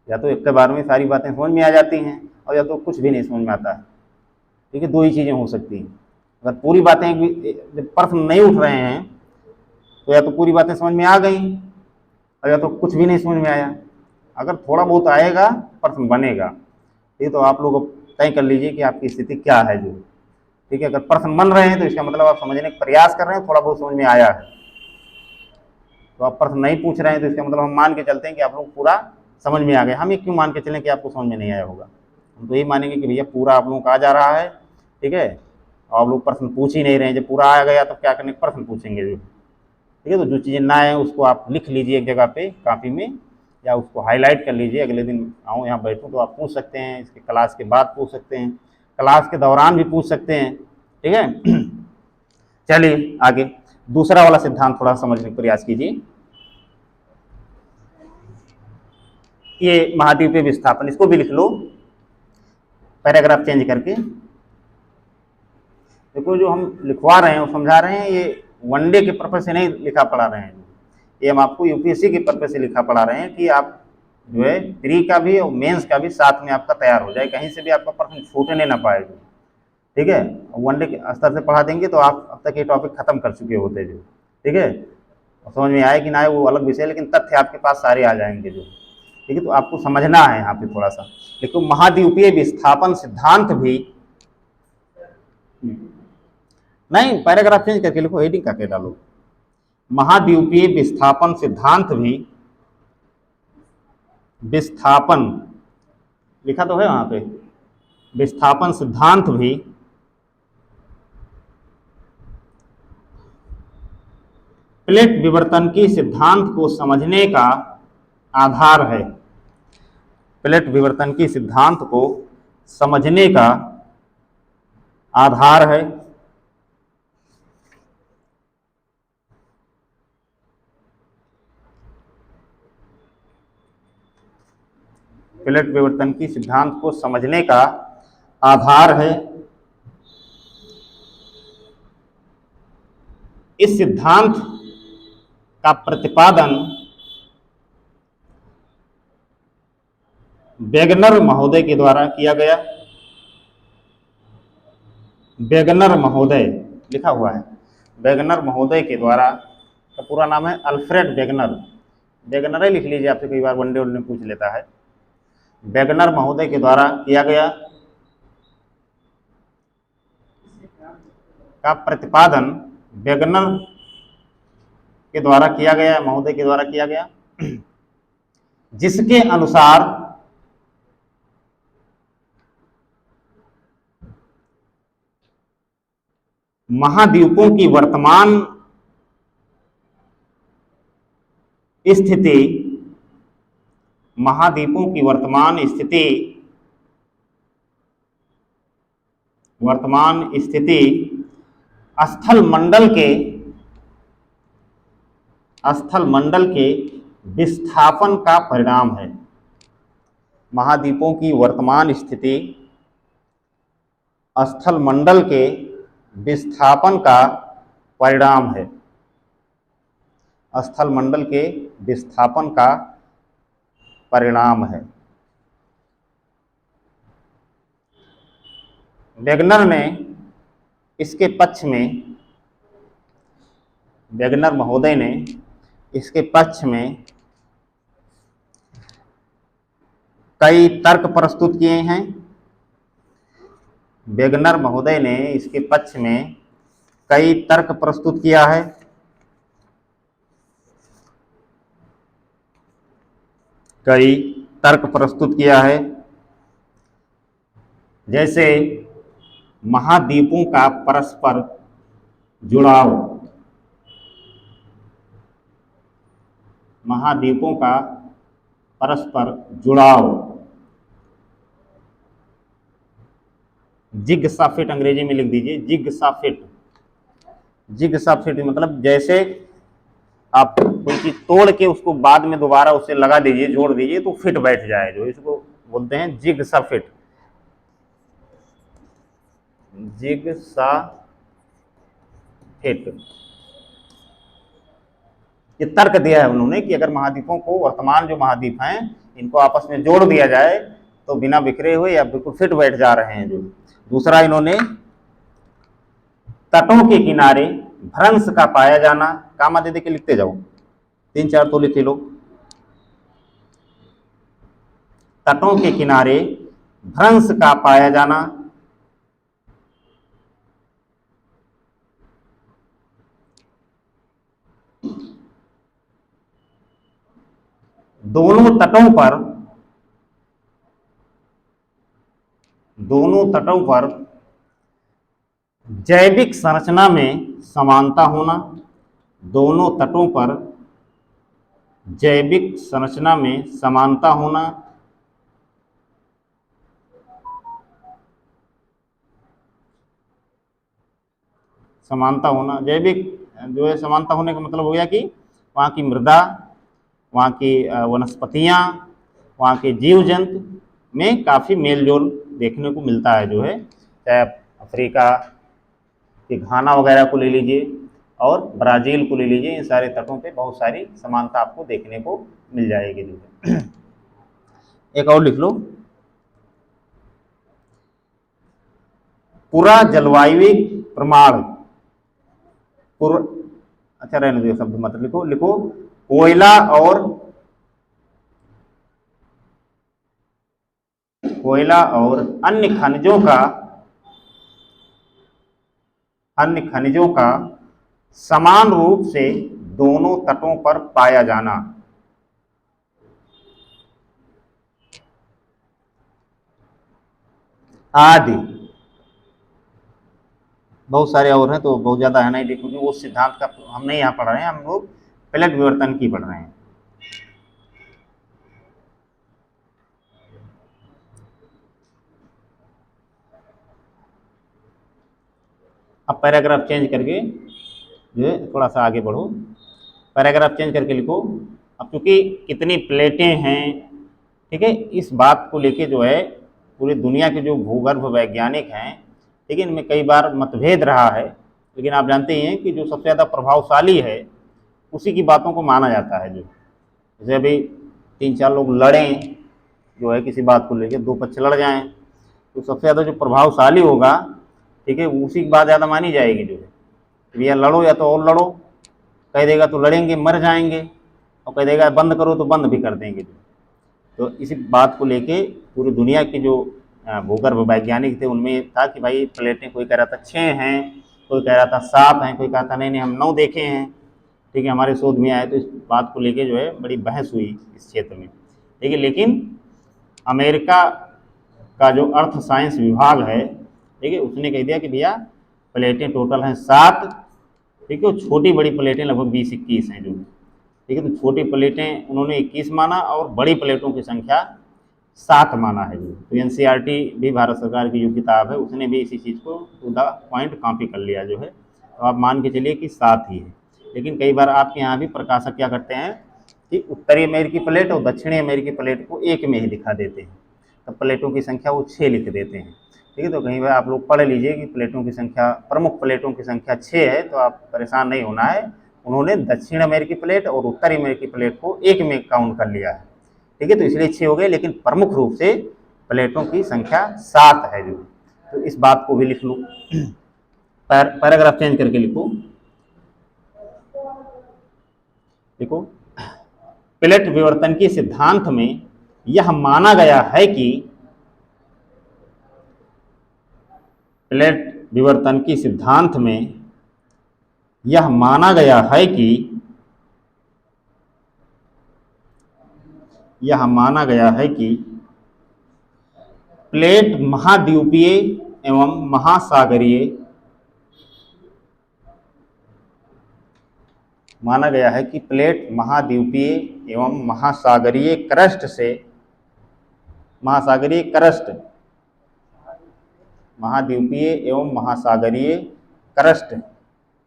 या तो एक के बारे में सारी बातें समझ में आ जाती हैं, और या तो कुछ भी नहीं समझ में आता है, ठीक है। 2 ही चीज़ें हो सकती हैं। अगर पूरी बातें जब प्रश्न नहीं उठ रहे हैं, तो या तो पूरी बातें समझ में आ गई और या तो कुछ भी नहीं समझ में आया। अगर थोड़ा बहुत आएगा प्रश्न बनेगा, ये तो आप लोग तय कर लीजिए कि आपकी स्थिति क्या है जो, ठीक है। अगर प्रश्न बन रहे हैं तो इसका मतलब आप समझने का प्रयास कर रहे हैं, थोड़ा बहुत समझ में आया है। तो आप प्रश्न नहीं पूछ रहे हैं तो इसका मतलब हम मान के चलते हैं कि आप लोग पूरा समझ में आ गए। हम ये क्यों मान के चलें कि आपको समझ में नहीं आया होगा? हम तो यही मानेंगे कि भैया पूरा आप लोगों का आ जा रहा है, ठीक है, और आप लोग प्रश्न पूछ ही नहीं रहे हैं। जब पूरा आ गया तो क्या करने, प्रश्न पूछेंगे जो, ठीक है। तो जो चीज़ें ना आए उसको आप लिख लीजिए एक जगह पे कापी में, या उसको हाईलाइट कर लीजिए। अगले दिन आऊँ यहाँ बैठूँ तो आप पूछ सकते हैं, इसके क्लास के बाद पूछ सकते हैं, क्लास के दौरान भी पूछ सकते हैं, ठीक है। चलिए आगे दूसरा वाला सिद्धांत थोड़ा समझने का प्रयास कीजिए। ये महाद्वीपीय विस्थापन, इसको भी लिख लो पैराग्राफ चेंज करके। देखो जो हम लिखवा रहे हैं और समझा रहे हैं, ये वनडे के पर्पज से नहीं लिखा पढ़ा रहे हैं, ये हम आपको यूपीएससी के पर्पज से लिखा पढ़ा रहे हैं कि आप जो है प्री का भी और मेंस का भी साथ में आपका तैयार हो जाए, कहीं से भी आपका प्रश्न छूटने ना पाए जो, ठीक है। वनडे के स्तर से पढ़ा देंगे तो आप अब तक ये टॉपिक खत्म कर चुके होते जो, ठीक है। समझ में आए कि ना आए वो अलग विषय है, लेकिन तथ्य आपके पास सारे आ जाएंगे जो, ठीक है। तो आपको समझना है यहाँ पे थोड़ा सा। देखो महाद्वीपीय विस्थापन सिद्धांत भी, नहीं पैराग्राफ चेंज करके लिखो, हेडिंग करके डालो। महाद्वीपीय विस्थापन सिद्धांत भी, विस्थापन लिखा तो है वहां पे, विस्थापन सिद्धांत भी प्लेट विवर्तन की सिद्धांत को समझने का आधार है। प्लेट विवर्तन की सिद्धांत को समझने का आधार है। प्लेट विवर्तन की सिद्धांत को समझने का आधार है। इस सिद्धांत का प्रतिपादन वेगनर महोदय के द्वारा किया गया। वेगनर महोदय लिखा हुआ है, वेगनर महोदय के द्वारा, का पूरा नाम है अल्फ्रेड वेगनर, वेगनर ही लिख लीजिए, आपसे कई बार वनडे वनडे पूछ लेता है। वेगनर महोदय के द्वारा किया गया का प्रतिपादन वेगनर के द्वारा किया गया, महोदय के द्वारा किया गया, जिसके अनुसार महाद्वीपों की वर्तमान स्थिति, महाद्वीपों की वर्तमान स्थिति स्थल मंडल के विस्थापन का परिणाम है। महाद्वीपों की वर्तमान स्थिति स्थल मंडल के विस्थापन का परिणाम है। स्थल मंडल के विस्थापन का परिणाम है। वेगनर ने इसके पक्ष में, वेगनर महोदय ने इसके पक्ष में कई तर्क प्रस्तुत किए हैं। वेगनर महोदय ने इसके पक्ष में कई तर्क प्रस्तुत किया है। कई तर्क प्रस्तुत किया है, जैसे महाद्वीपों का परस्पर जुड़ाव, महाद्वीपों का परस्पर जुड़ाव, जिग्साफिट अंग्रेजी में लिख दीजिए, जिग्साफिट। जिग्साफिट मतलब जैसे आप कोई चीज तोड़ के उसको बाद में दोबारा उसे लगा दीजिए, जोड़ दीजिए तो फिट बैठ जाए, जो इसको बोलते हैं जिग्साफिट। जिग्साफिट ये तर्क दिया है उन्होंने कि अगर महाद्वीपों को, वर्तमान जो महाद्वीप हैं, इनको आपस में जोड़ दिया जाए तो बिना बिखरे हुए या बिल्कुल फिट बैठ जा रहे हैं जो। दूसरा इन्होंने तटों के किनारे भ्रंश का पाया जाना, कामा दे दे के लिखते जाओ, 3-4 तो लिख लो। तटों के किनारे भ्रंश का पाया जाना, दोनों तटों पर जैविक संरचना में समानता होना, दोनों तटों पर जैविक संरचना में समानता होना, समानता होना, जैविक जो है समानता होने का मतलब हो गया कि वहाँ की मृदा, वहाँ की वनस्पतियाँ, वहाँ के जीव जंतु में काफ़ी मेल जोल देखने को मिलता है जो है, चाहे अफ्रीका के घाना वगैरह को ले लीजिए और ब्राज़ील को ले लीजिए, इन सारे तटों पे बहुत सारी समानता आपको देखने को मिल जाएगी जो है। एक और लिख लो, पूरा जलवायविक प्रमाण, अच्छा रहने दो शब्द मत लिखो, लिखो कोयला और अन्य खनिजों का समान रूप से दोनों तटों पर पाया जाना, आदि बहुत सारे और हैं, तो बहुत ज़्यादा है नहीं क्योंकि वो सिद्धांत का हम नहीं यहाँ पढ़ रहे हैं, हम लोग प्लेट विवर्तन की पढ़ रहे हैं। अब पैराग्राफ चेंज करके जो है थोड़ा सा आगे बढ़ो, पैराग्राफ चेंज करके लिखो। अब चूंकि कितनी प्लेटें हैं, ठीक है, इस बात को लेके जो है पूरी दुनिया के जो भूगर्भ वैज्ञानिक हैं, ठीक है, इनमें कई बार मतभेद रहा है, लेकिन आप जानते ही हैं कि जो सबसे ज़्यादा प्रभावशाली है उसी की बातों को माना जाता है। जो जैसे अभी 3-4 लोग लड़ें जो है किसी बात को लेकर, 2 पक्ष लड़ जाएं, तो सबसे ज़्यादा जो प्रभावशाली होगा, ठीक है, उसी की बात ज़्यादा मानी जाएगी। जो है भैया लड़ो या तो और लड़ो, कह देगा तो लड़ेंगे मर जाएंगे, और कह देगा बंद करो तो बंद भी कर देंगे। तो इसी बात को लेके पूरी दुनिया के जो भूगर्भ वैज्ञानिक थे उनमें था कि भाई प्लेटें, कोई कह रहा था 6 हैं, कोई कह रहा था 7 हैं, कोई कहा था नहीं नहीं हम 9 देखे हैं, ठीक है, हमारे शोध में आए। तो इस बात को लेके जो है बड़ी बहस हुई इस क्षेत्र में, ठीक है। लेकिन अमेरिका का जो अर्थ साइंस विभाग है, ठीक है, उसने कह दिया कि भैया प्लेटें टोटल हैं 7, ठीक है, छोटी बड़ी प्लेटें लगभग 20-21 हैं जो, ठीक है। तो छोटी प्लेटें उन्होंने 21 माना और बड़ी प्लेटों की संख्या 7 माना है जो। तो एनसीईआरटी भी भारत सरकार की जो किताब है उसने भी इसी चीज़ को टू द पॉइंट कॉपी कर लिया जो है। तो आप मान के चलिए कि 7 ही है। लेकिन कई बार आपके यहाँ भी प्रकाशक क्या करते हैं कि उत्तरी अमेरिकी प्लेट और दक्षिणी अमेरिकी प्लेट को एक में ही दिखा देते हैं, तो प्लेटों की संख्या वो 6 लिख देते हैं, ठीक है। तो कहीं बार आप लोग पढ़ लीजिए कि प्लेटों की संख्या, प्रमुख प्लेटों की संख्या 6 है, तो आप परेशान नहीं होना है। उन्होंने दक्षिण अमेरिकी प्लेट और उत्तरी अमेरिकी प्लेट को एक में काउंट कर लिया है, ठीक है। तो इसलिए 6 हो गए, लेकिन प्रमुख रूप से प्लेटों की संख्या 7 है जो। तो इस बात को भी लिख लो, पैराग्राफ चेंज करके लिखो, देखो प्लेट विवर्तन के सिद्धांत में यह माना गया है कि प्लेट विवर्तन के सिद्धांत में यह माना गया है कि यह माना गया है कि प्लेट महाद्वीपीय एवं महासागरीय, माना गया है कि प्लेट महाद्वीपीय एवं महासागरीय क्रस्ट से, महासागरीय क्रस्ट, महाद्वीपीय एवं महासागरीय क्रस्ट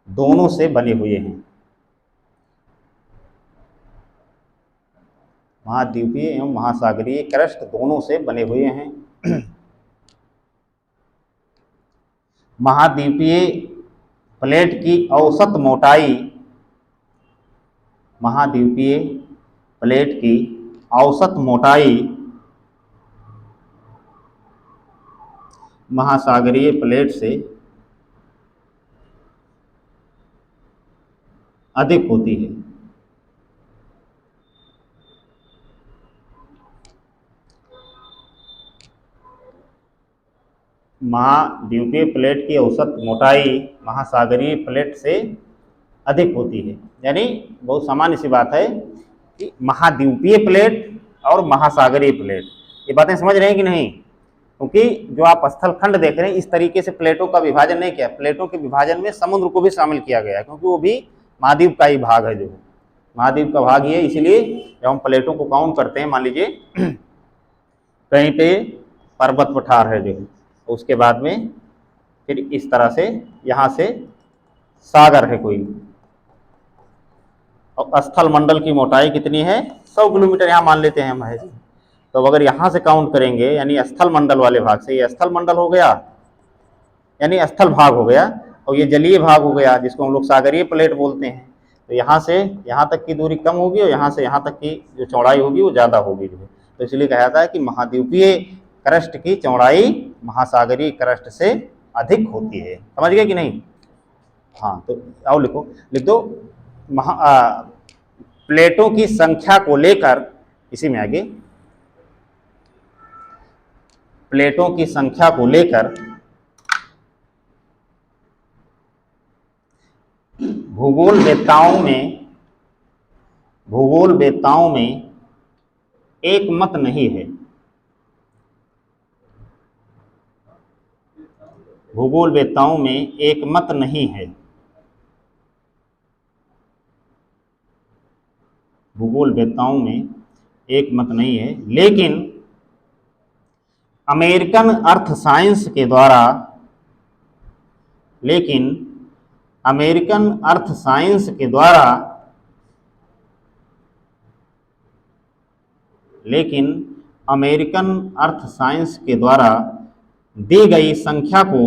दोनों से बने हुए हैं, महाद्वीपीय एवं महासागरीय क्रस्ट दोनों से बने हुए हैं। महाद्वीपीय प्लेट की औसत मोटाई, महाद्वीपीय प्लेट की औसत मोटाई महासागरीय प्लेट से अधिक होती है। महाद्वीपीय प्लेट की औसत मोटाई महासागरीय प्लेट से अधिक होती है। यानी बहुत सामान्य सी बात है कि महाद्वीपीय प्लेट और महासागरीय प्लेट, ये बातें समझ रहे हैं कि नहीं? क्योंकि जो आप स्थल खंड देख रहे हैं, इस तरीके से प्लेटों का विभाजन नहीं किया। प्लेटों के विभाजन में समुद्र को भी शामिल किया गया है, क्योंकि वो भी महाद्वीप का ही भाग है, जो महाद्वीप का भाग ही है। इसलिए जब हम प्लेटों को काउंट करते हैं, मान लीजिए कहीं पे पर्वत पठार है जो, उसके बाद में फिर इस तरह से यहाँ से सागर है कोई, और स्थल मंडल की मोटाई कितनी है? 100 किलोमीटर यहाँ मान लेते हैं हम है। तो अगर यहाँ से काउंट करेंगे, यानी स्थल मंडल वाले भाग से, ये स्थल मंडल हो गया, यानी स्थल भाग हो गया, और ये जलीय भाग हो गया, जिसको हम लोग सागरीय प्लेट बोलते हैं। तो यहाँ से यहाँ तक की दूरी कम होगी, और यहाँ से यहाँ तक की जो चौड़ाई होगी वो ज़्यादा होगी जो है। तो इसलिए कहा जाता है कि महाद्वीपीय क्रस्ट की चौड़ाई महासागरीय क्रस्ट से अधिक होती है। समझ गए कि नहीं? हाँ, तो आओ लिखो, लिख दो प्लेटों की संख्या को लेकर, इसी में आगे, प्लेटों की संख्या को लेकर भूगोल वेत्ताओं में एक मत नहीं है। भूगोल वेत्ताओं में एक मत नहीं है। भूगोल वेत्ताओं में एक मत नहीं है, लेकिन अमेरिकन अर्थ साइंस के द्वारा, लेकिन अमेरिकन अर्थ साइंस के द्वारा, लेकिन अमेरिकन अर्थ साइंस के द्वारा दी गई संख्या को,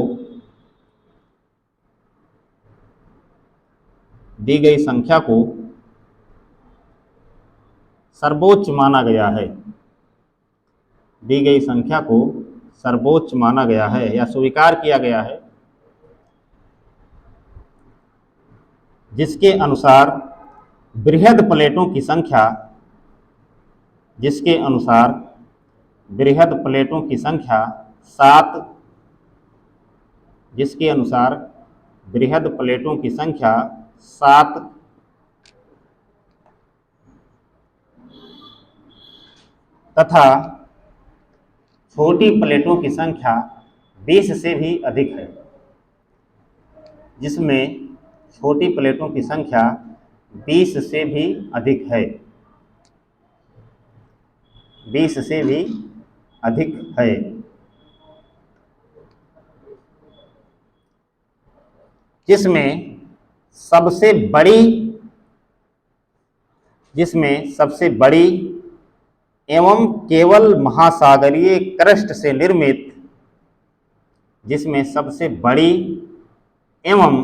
दी गई संख्या को सर्वोच्च माना गया है। दी गई संख्या को सर्वोच्च माना गया है या स्वीकार किया गया है, जिसके अनुसार बृहद प्लेटों की संख्या, जिसके अनुसार बृहद प्लेटों की संख्या 7, जिसके अनुसार बृहद प्लेटों की संख्या 7 तथा छोटी प्लेटों की संख्या 20 से भी अधिक है। जिसमें छोटी प्लेटों की संख्या 20 से भी अधिक है, 20 से भी अधिक है। जिसमें सबसे बड़ी एवं केवल महासागरीय क्रस्ट से निर्मित, जिसमें सबसे बड़ी एवं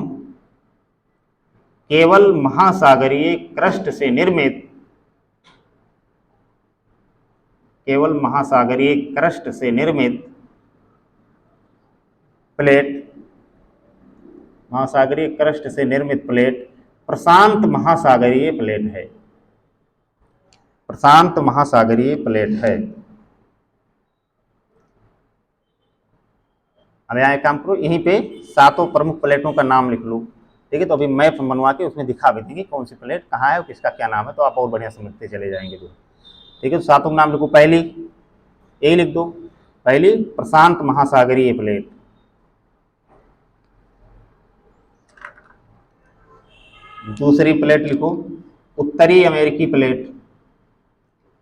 केवल महासागरीय क्रस्ट से निर्मित, केवल महासागरीय क्रस्ट से निर्मित प्लेट, महासागरीय क्रस्ट से निर्मित प्लेट प्रशांत महासागरीय प्लेट है। प्रशांत महासागरीय प्लेट है। अब यहाँ एक काम करो, यहीं पे 7 प्रमुख प्लेटों का नाम लिख लो, ठीक है? तो अभी मैप बनवा के उसमें दिखा भी देंगे कौन सी प्लेट कहाँ है और किसका क्या नाम है, तो आप और बढ़िया समझते चले जाएंगे जो, ठीक है? तो 7 नाम लिखो। पहली यही लिख दो, पहली प्रशांत महासागरीय प्लेट। दूसरी प्लेट लिखो उत्तरी अमेरिकी प्लेट,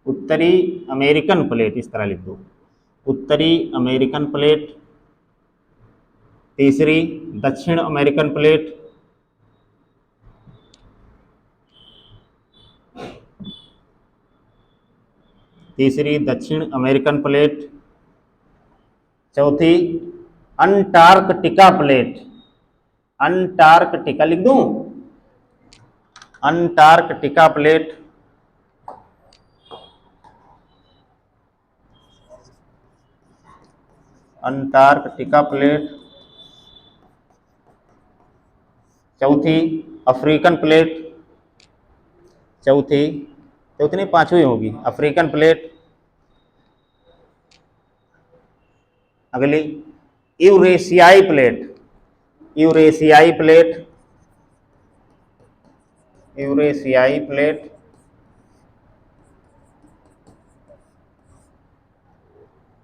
उत्तरी अमेरिकन प्लेट, इस तरह लिख दो, उत्तरी अमेरिकन प्लेट। तीसरी दक्षिण अमेरिकन प्लेट, तीसरी दक्षिण अमेरिकन प्लेट। चौथी अंटार्कटिका प्लेट, अंटार्कटिका लिख दूं, अंटार्कटिका प्लेट। Antarctica plate. चौथी अफ्रीकन प्लेट, चौथी, चौथी नहीं पांचवी होगी अफ्रीकन प्लेट। अगली यूरेशियाई प्लेट, यूरेशियाई प्लेट, यूरेशियाई प्लेट।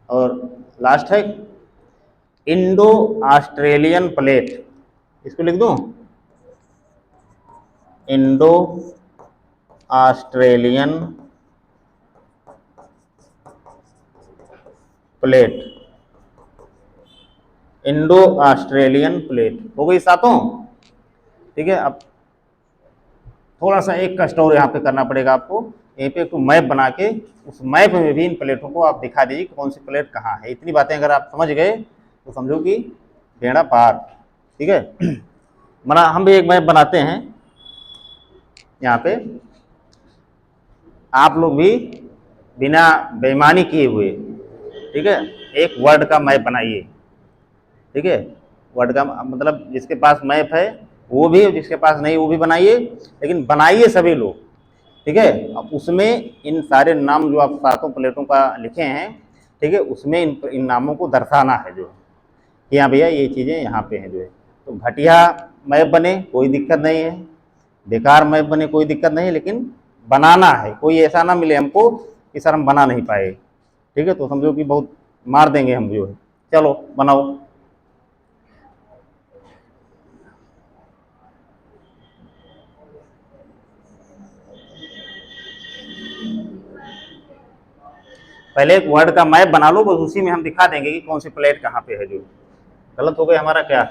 और लास्ट है इंडो ऑस्ट्रेलियन प्लेट। इसको लिख दूं, Indo Australian plate, Indo Australian plate हो गई सातों। ठीक है, अब थोड़ा सा एक का स्टोर यहाँ पे करना पड़ेगा आपको। यहीं पे एक मैप बना के उस मैप में भी इन प्लेटों को आप दिखा दीजिए कौन सी प्लेट कहाँ है। इतनी बातें अगर आप समझ गए तो समझो कि बेड़ा पार। ठीक है, बना हम भी एक मैप बनाते हैं यहाँ पे, आप लोग भी बिना बेईमानी किए हुए, ठीक है, एक वर्ड का मैप बनाइए। ठीक है, वर्ड का मतलब जिसके पास मैप है वो भी, जिसके पास नहीं वो भी बनाइए, लेकिन बनाइए सभी लोग। ठीक है, अब उसमें इन सारे नाम जो आप सातों प्लेटों का लिखे हैं, ठीक है, उसमें इन नामों को दर्शाना है जो कि हाँ भैया ये चीज़ें यहाँ पे हैं जो है। तो घटिया मैप बने कोई दिक्कत नहीं है, बेकार मैप बने कोई दिक्कत नहीं है, लेकिन बनाना है। कोई ऐसा ना मिले हमको कि सर हम बना नहीं पाए। ठीक है, तो समझो कि बहुत मार देंगे हम जो है। चलो बनाओ। पहले एक वर्ड का मैप बना लो, बस उसी में हम दिखा देंगे कि कौन सी प्लेट कहाँ पे है। जो गलत हो गया हमारा क्या,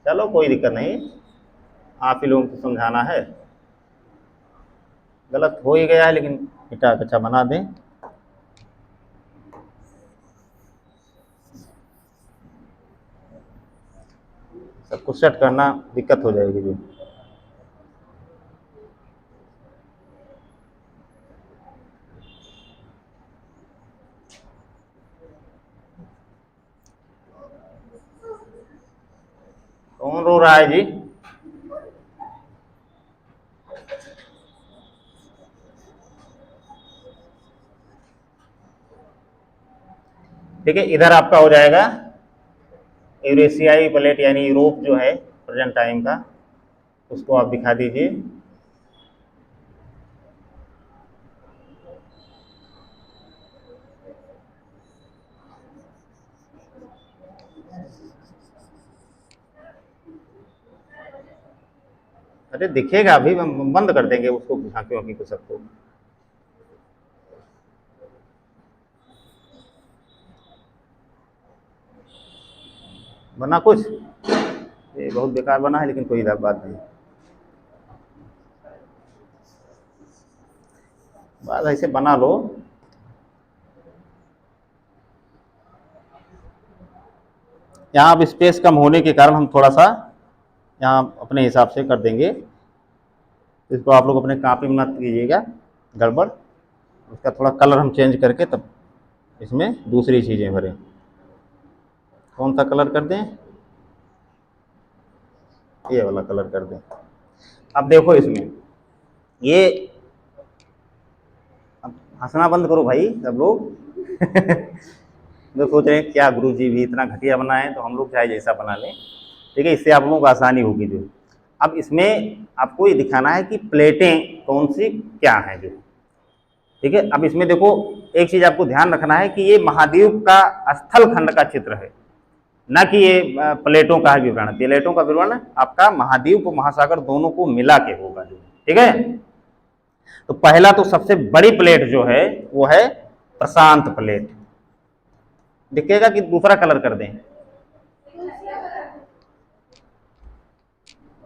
चलो कोई दिक्कत नहीं, आप ही लोगों को समझाना है। गलत हो ही गया है लेकिन मिटा कच्चा बना दें। सब कुछ सेट करना दिक्कत हो जाएगी जो। कौन रो रहा है जी? ठीक है, इधर आपका हो जाएगा यूरेशियाई प्लेट यानी यूरोप जो है प्रेजेंट टाइम का, उसको आप दिखा दीजिए। अरे दिखेगा अभी, हम बंद कर देंगे उसको झांकी वाकी को सबको। बना कुछ ये बहुत बेकार बना है, लेकिन कोई बात नहीं, बस ऐसे बना लो। यहाँ अब स्पेस कम होने के कारण हम थोड़ा सा यहाँ अपने हिसाब से कर देंगे। इसको आप लोग अपने कॉपी में मत कीजिएगा गड़बड़, उसका थोड़ा कलर हम चेंज करके तब इसमें दूसरी चीज़ें भरें। कौन सा कलर कर दें? ये वाला कलर कर दें। अब देखो इसमें ये, अब हंसना बंद करो भाई सब लोग। जो सोच रहे हैं क्या गुरुजी भी इतना घटिया बनाए, तो हम लोग चाहे जैसा बना लें। ठीक है, इससे आप लोगों को आसानी होगी जो। अब इसमें आपको ये दिखाना है कि प्लेटें कौन सी क्या हैं जो। ठीक है, अब इसमें देखो एक चीज आपको ध्यान रखना है कि ये महाद्वीप का स्थल खंड का चित्र है, ना कि ये प्लेटों का विवरण। प्लेटों का विवरण आपका महाद्वीप और महासागर दोनों को मिला के होगा जो। ठीक है, तो पहला तो सबसे बड़ी प्लेट जो है वो है प्रशांत प्लेट। दिखेगा कि दूसरा कलर कर दें?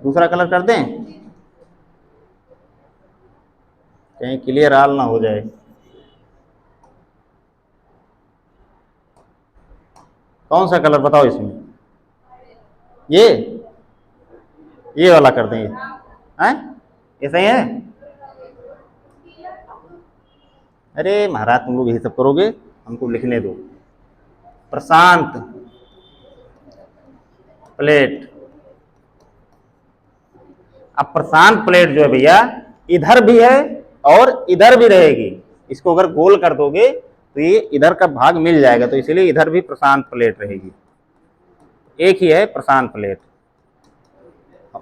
दूसरा कलर कर दें, कहीं क्लियर आल ना हो जाए। कौन सा कलर बताओ इसमें? ये वाला कर दें। हैं, ये सही है? अरे महाराज तुम लोग यही सब करोगे, हमको लिखने दो। प्रशांत, प्लेट। अब प्रशांत प्लेट जो है भैया इधर भी है और इधर भी रहेगी। इसको अगर गोल कर दोगे तो ये इधर का भाग मिल जाएगा, तो इसलिए इधर भी प्रशांत प्लेट रहेगी। एक ही है प्रशांत प्लेट।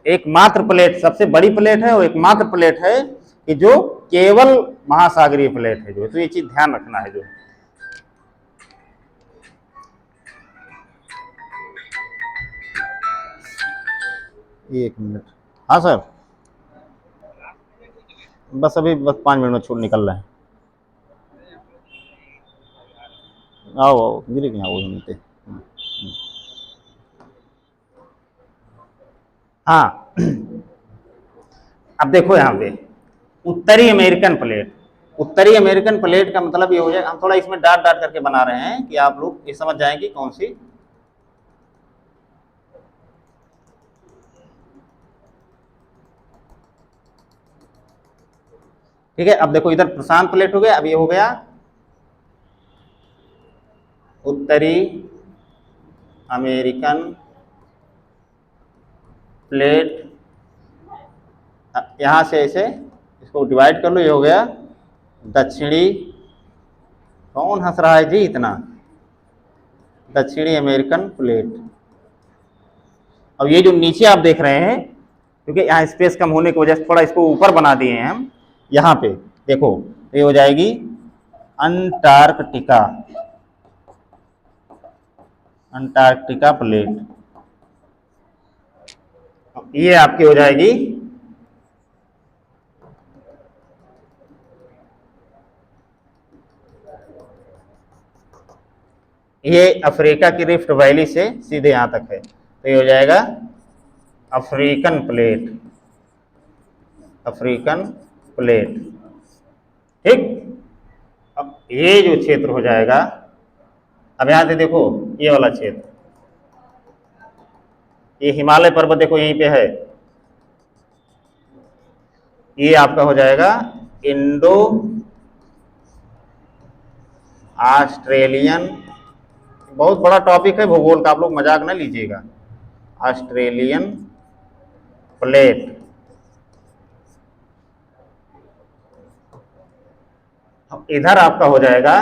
एकमात्र प्लेट, सबसे बड़ी प्लेट है और एकमात्र प्लेट है कि जो केवल महासागरीय प्लेट है जो, तो ये चीज ध्यान रखना है जो। एक मिनट, हाँ सर, बस अभी बस 5 मिनट में छोड़ निकल रहे हैं। आओ आओ गिरे क्या वो मिलते। हाँ अब देखो यहाँ पे उत्तरी अमेरिकन प्लेट। उत्तरी अमेरिकन प्लेट का मतलब ये हो जाएगा, हम थोड़ा इसमें डाट डाट करके बना रहे हैं कि आप लोग ये समझ जाएंगे कौन सी। ठीक है, अब देखो इधर प्रशांत प्लेट हो गया, अब ये हो गया उत्तरी अमेरिकन प्लेट। यहां से ऐसे इसको डिवाइड कर लो, ये हो गया दक्षिणी। कौन हंस रहा है जी इतना? दक्षिणी अमेरिकन प्लेट। अब ये जो नीचे आप देख रहे हैं, क्योंकि यहाँ स्पेस कम होने की वजह से थोड़ा इसको ऊपर बना दिए हैं हम। यहाँ पे देखो ये हो जाएगी अंटार्कटिका। अंटार्कटिका प्लेट ये आपकी हो जाएगी ये अफ्रीका की रिफ्ट वैली से सीधे यहां तक है, तो ये हो जाएगा अफ्रीकन प्लेट। African plate. ठीक, अब ये जो क्षेत्र हो जाएगा, अब यहां से देखो ये वाला क्षेत्र, ये हिमालय पर्वत देखो यहीं पे है, ये आपका हो जाएगा इंडो ऑस्ट्रेलियन। बहुत बड़ा टॉपिक है भूगोल का, आप लोग मजाक ना लीजिएगा। Australian plate. अब इधर आपका हो जाएगा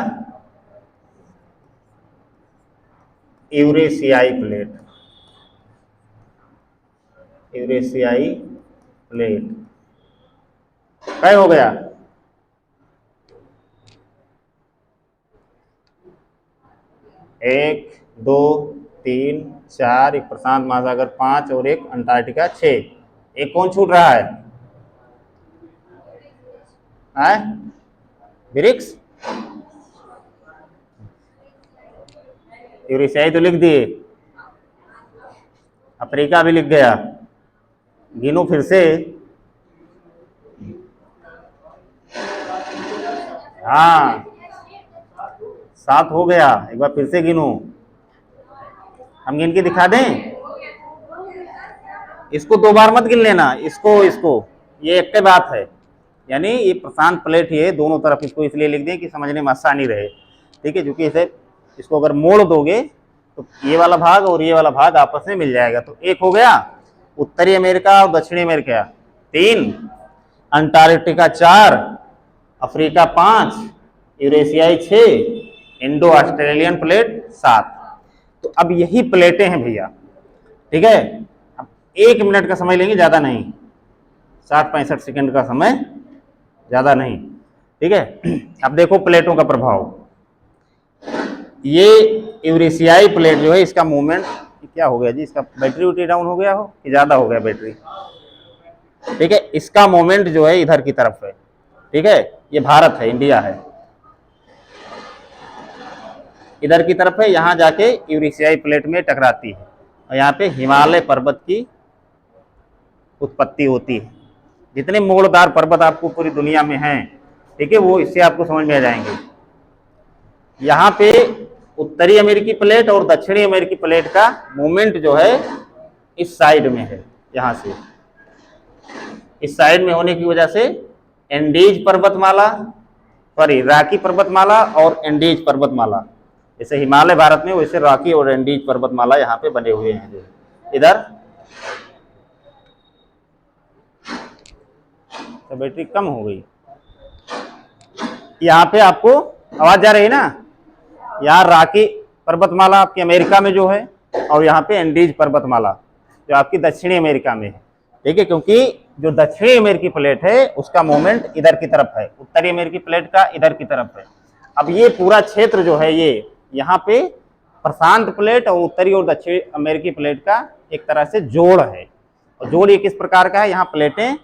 यूरेशियाई प्लेट। यूरेशियाई प्लेट क्या हो गया? एक, दो, तीन, चार, एक प्रशांत महासागर 5 और एक अंटार्कटिका 6। एक कौन छूट रहा है? ब्रिक्स। यूरेशियाई तो लिख दिए, अफ्रीका भी लिख गया। गिनो फिर से। हाँ 7 हो गया, एक बार फिर से गिनो। हम गिन के दिखा दें? इसको 2 बार मत गिन लेना, इसको ये एक बात है, यानी ये प्रशांत प्लेट ही है दोनों तरफ। इसको इसलिए लिख दें कि समझने में आसानी रहे। ठीक है, क्योंकि इसे इसको अगर मोड़ दोगे तो ये वाला भाग और ये वाला भाग आपस में मिल जाएगा। तो एक हो गया उत्तरी अमेरिका और दक्षिणी America 3, Antarctica 4, Africa 5, यूरेशियाई 6, Indo Australian plate 7। तो अब यही प्लेटें हैं भैया। ठीक है, अब 1 मिनट का समय लेंगे, ज्यादा नहीं, 60-65 सेकंड का समय, ज्यादा नहीं। ठीक है, अब देखो प्लेटों का प्रभाव। ये यूरेशियाई प्लेट जो है, इसका मूवमेंट क्या हो गया जी? इसका बैटरी उटरी डाउन हो गया हो कि ज्यादा हो गया बैटरी? ठीक है, इसका मोमेंट जो है इधर की तरफ है। ठीक है, ये भारत है, इंडिया है, इधर की तरफ है, यहां जाके यूरेशियाई प्लेट में टकराती है और यहाँ पे हिमालय पर्वत की उत्पत्ति होती है। जितने मोड़दार पर्वत आपको पूरी दुनिया में हैं, ठीक है, वो इससे आपको समझ में आ जाएंगे। यहाँ पे उत्तरी अमेरिकी प्लेट और दक्षिणी अमेरिकी प्लेट का मूवमेंट जो है इस साइड में है। यहाँ से इस साइड में होने की वजह से एंडीज पर्वतमाला, सॉरी रॉकी पर्वतमाला और एंडीज पर्वतमाला, जैसे हिमालय भारत में वैसे रॉकी और एंडीज पर्वतमाला यहाँ पे बने हुए हैं। इधर तो बैटरी कम हो गई। यहाँ पे आपको आवाज जा रही है ना, यहाँ रॉकी पर्वतमाला आपकी अमेरिका में जो है, और यहाँ पे एंडीज पर्वतमाला जो आपकी दक्षिणी अमेरिका में है। ठीक है, क्योंकि जो दक्षिणी अमेरिकी प्लेट है उसका मूवमेंट इधर की तरफ है, उत्तरी अमेरिकी प्लेट का इधर की तरफ है। अब ये पूरा क्षेत्र जो है ये यहाँ पे प्रशांत प्लेट और उत्तरी और दक्षिणी अमेरिकी प्लेट का एक तरह से जोड़ है। और जोड़ ये किस प्रकार का है, यहाँ प्लेटें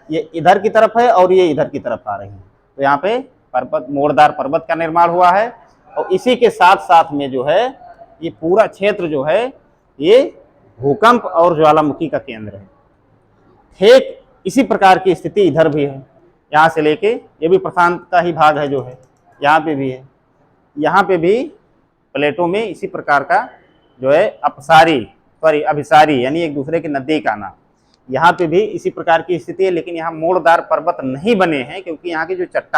ये इधर की तरफ है और ये इधर की तरफ आ रही हैं, तो यहाँ पे पर्वत, मोड़दार पर्वत का निर्माण हुआ है। और इसी के साथ साथ में जो है ये पूरा क्षेत्र जो है ये भूकंप और ज्वालामुखी का केंद्र है। ठीक इसी प्रकार की स्थिति इधर भी है, यहाँ से लेके ये भी प्रशांत का ही भाग है जो है, यहाँ पे भी है। यहाँ पे भी प्लेटों में इसी प्रकार का जो है अभिसारी यानी एक दूसरे के नज़दीक आना, यहाँ पे भी इसी प्रकार की स्थिति है। लेकिन यहाँ मोड़दार पर्वत नहीं बने हैं क्योंकि यहाँ की जो चट्टान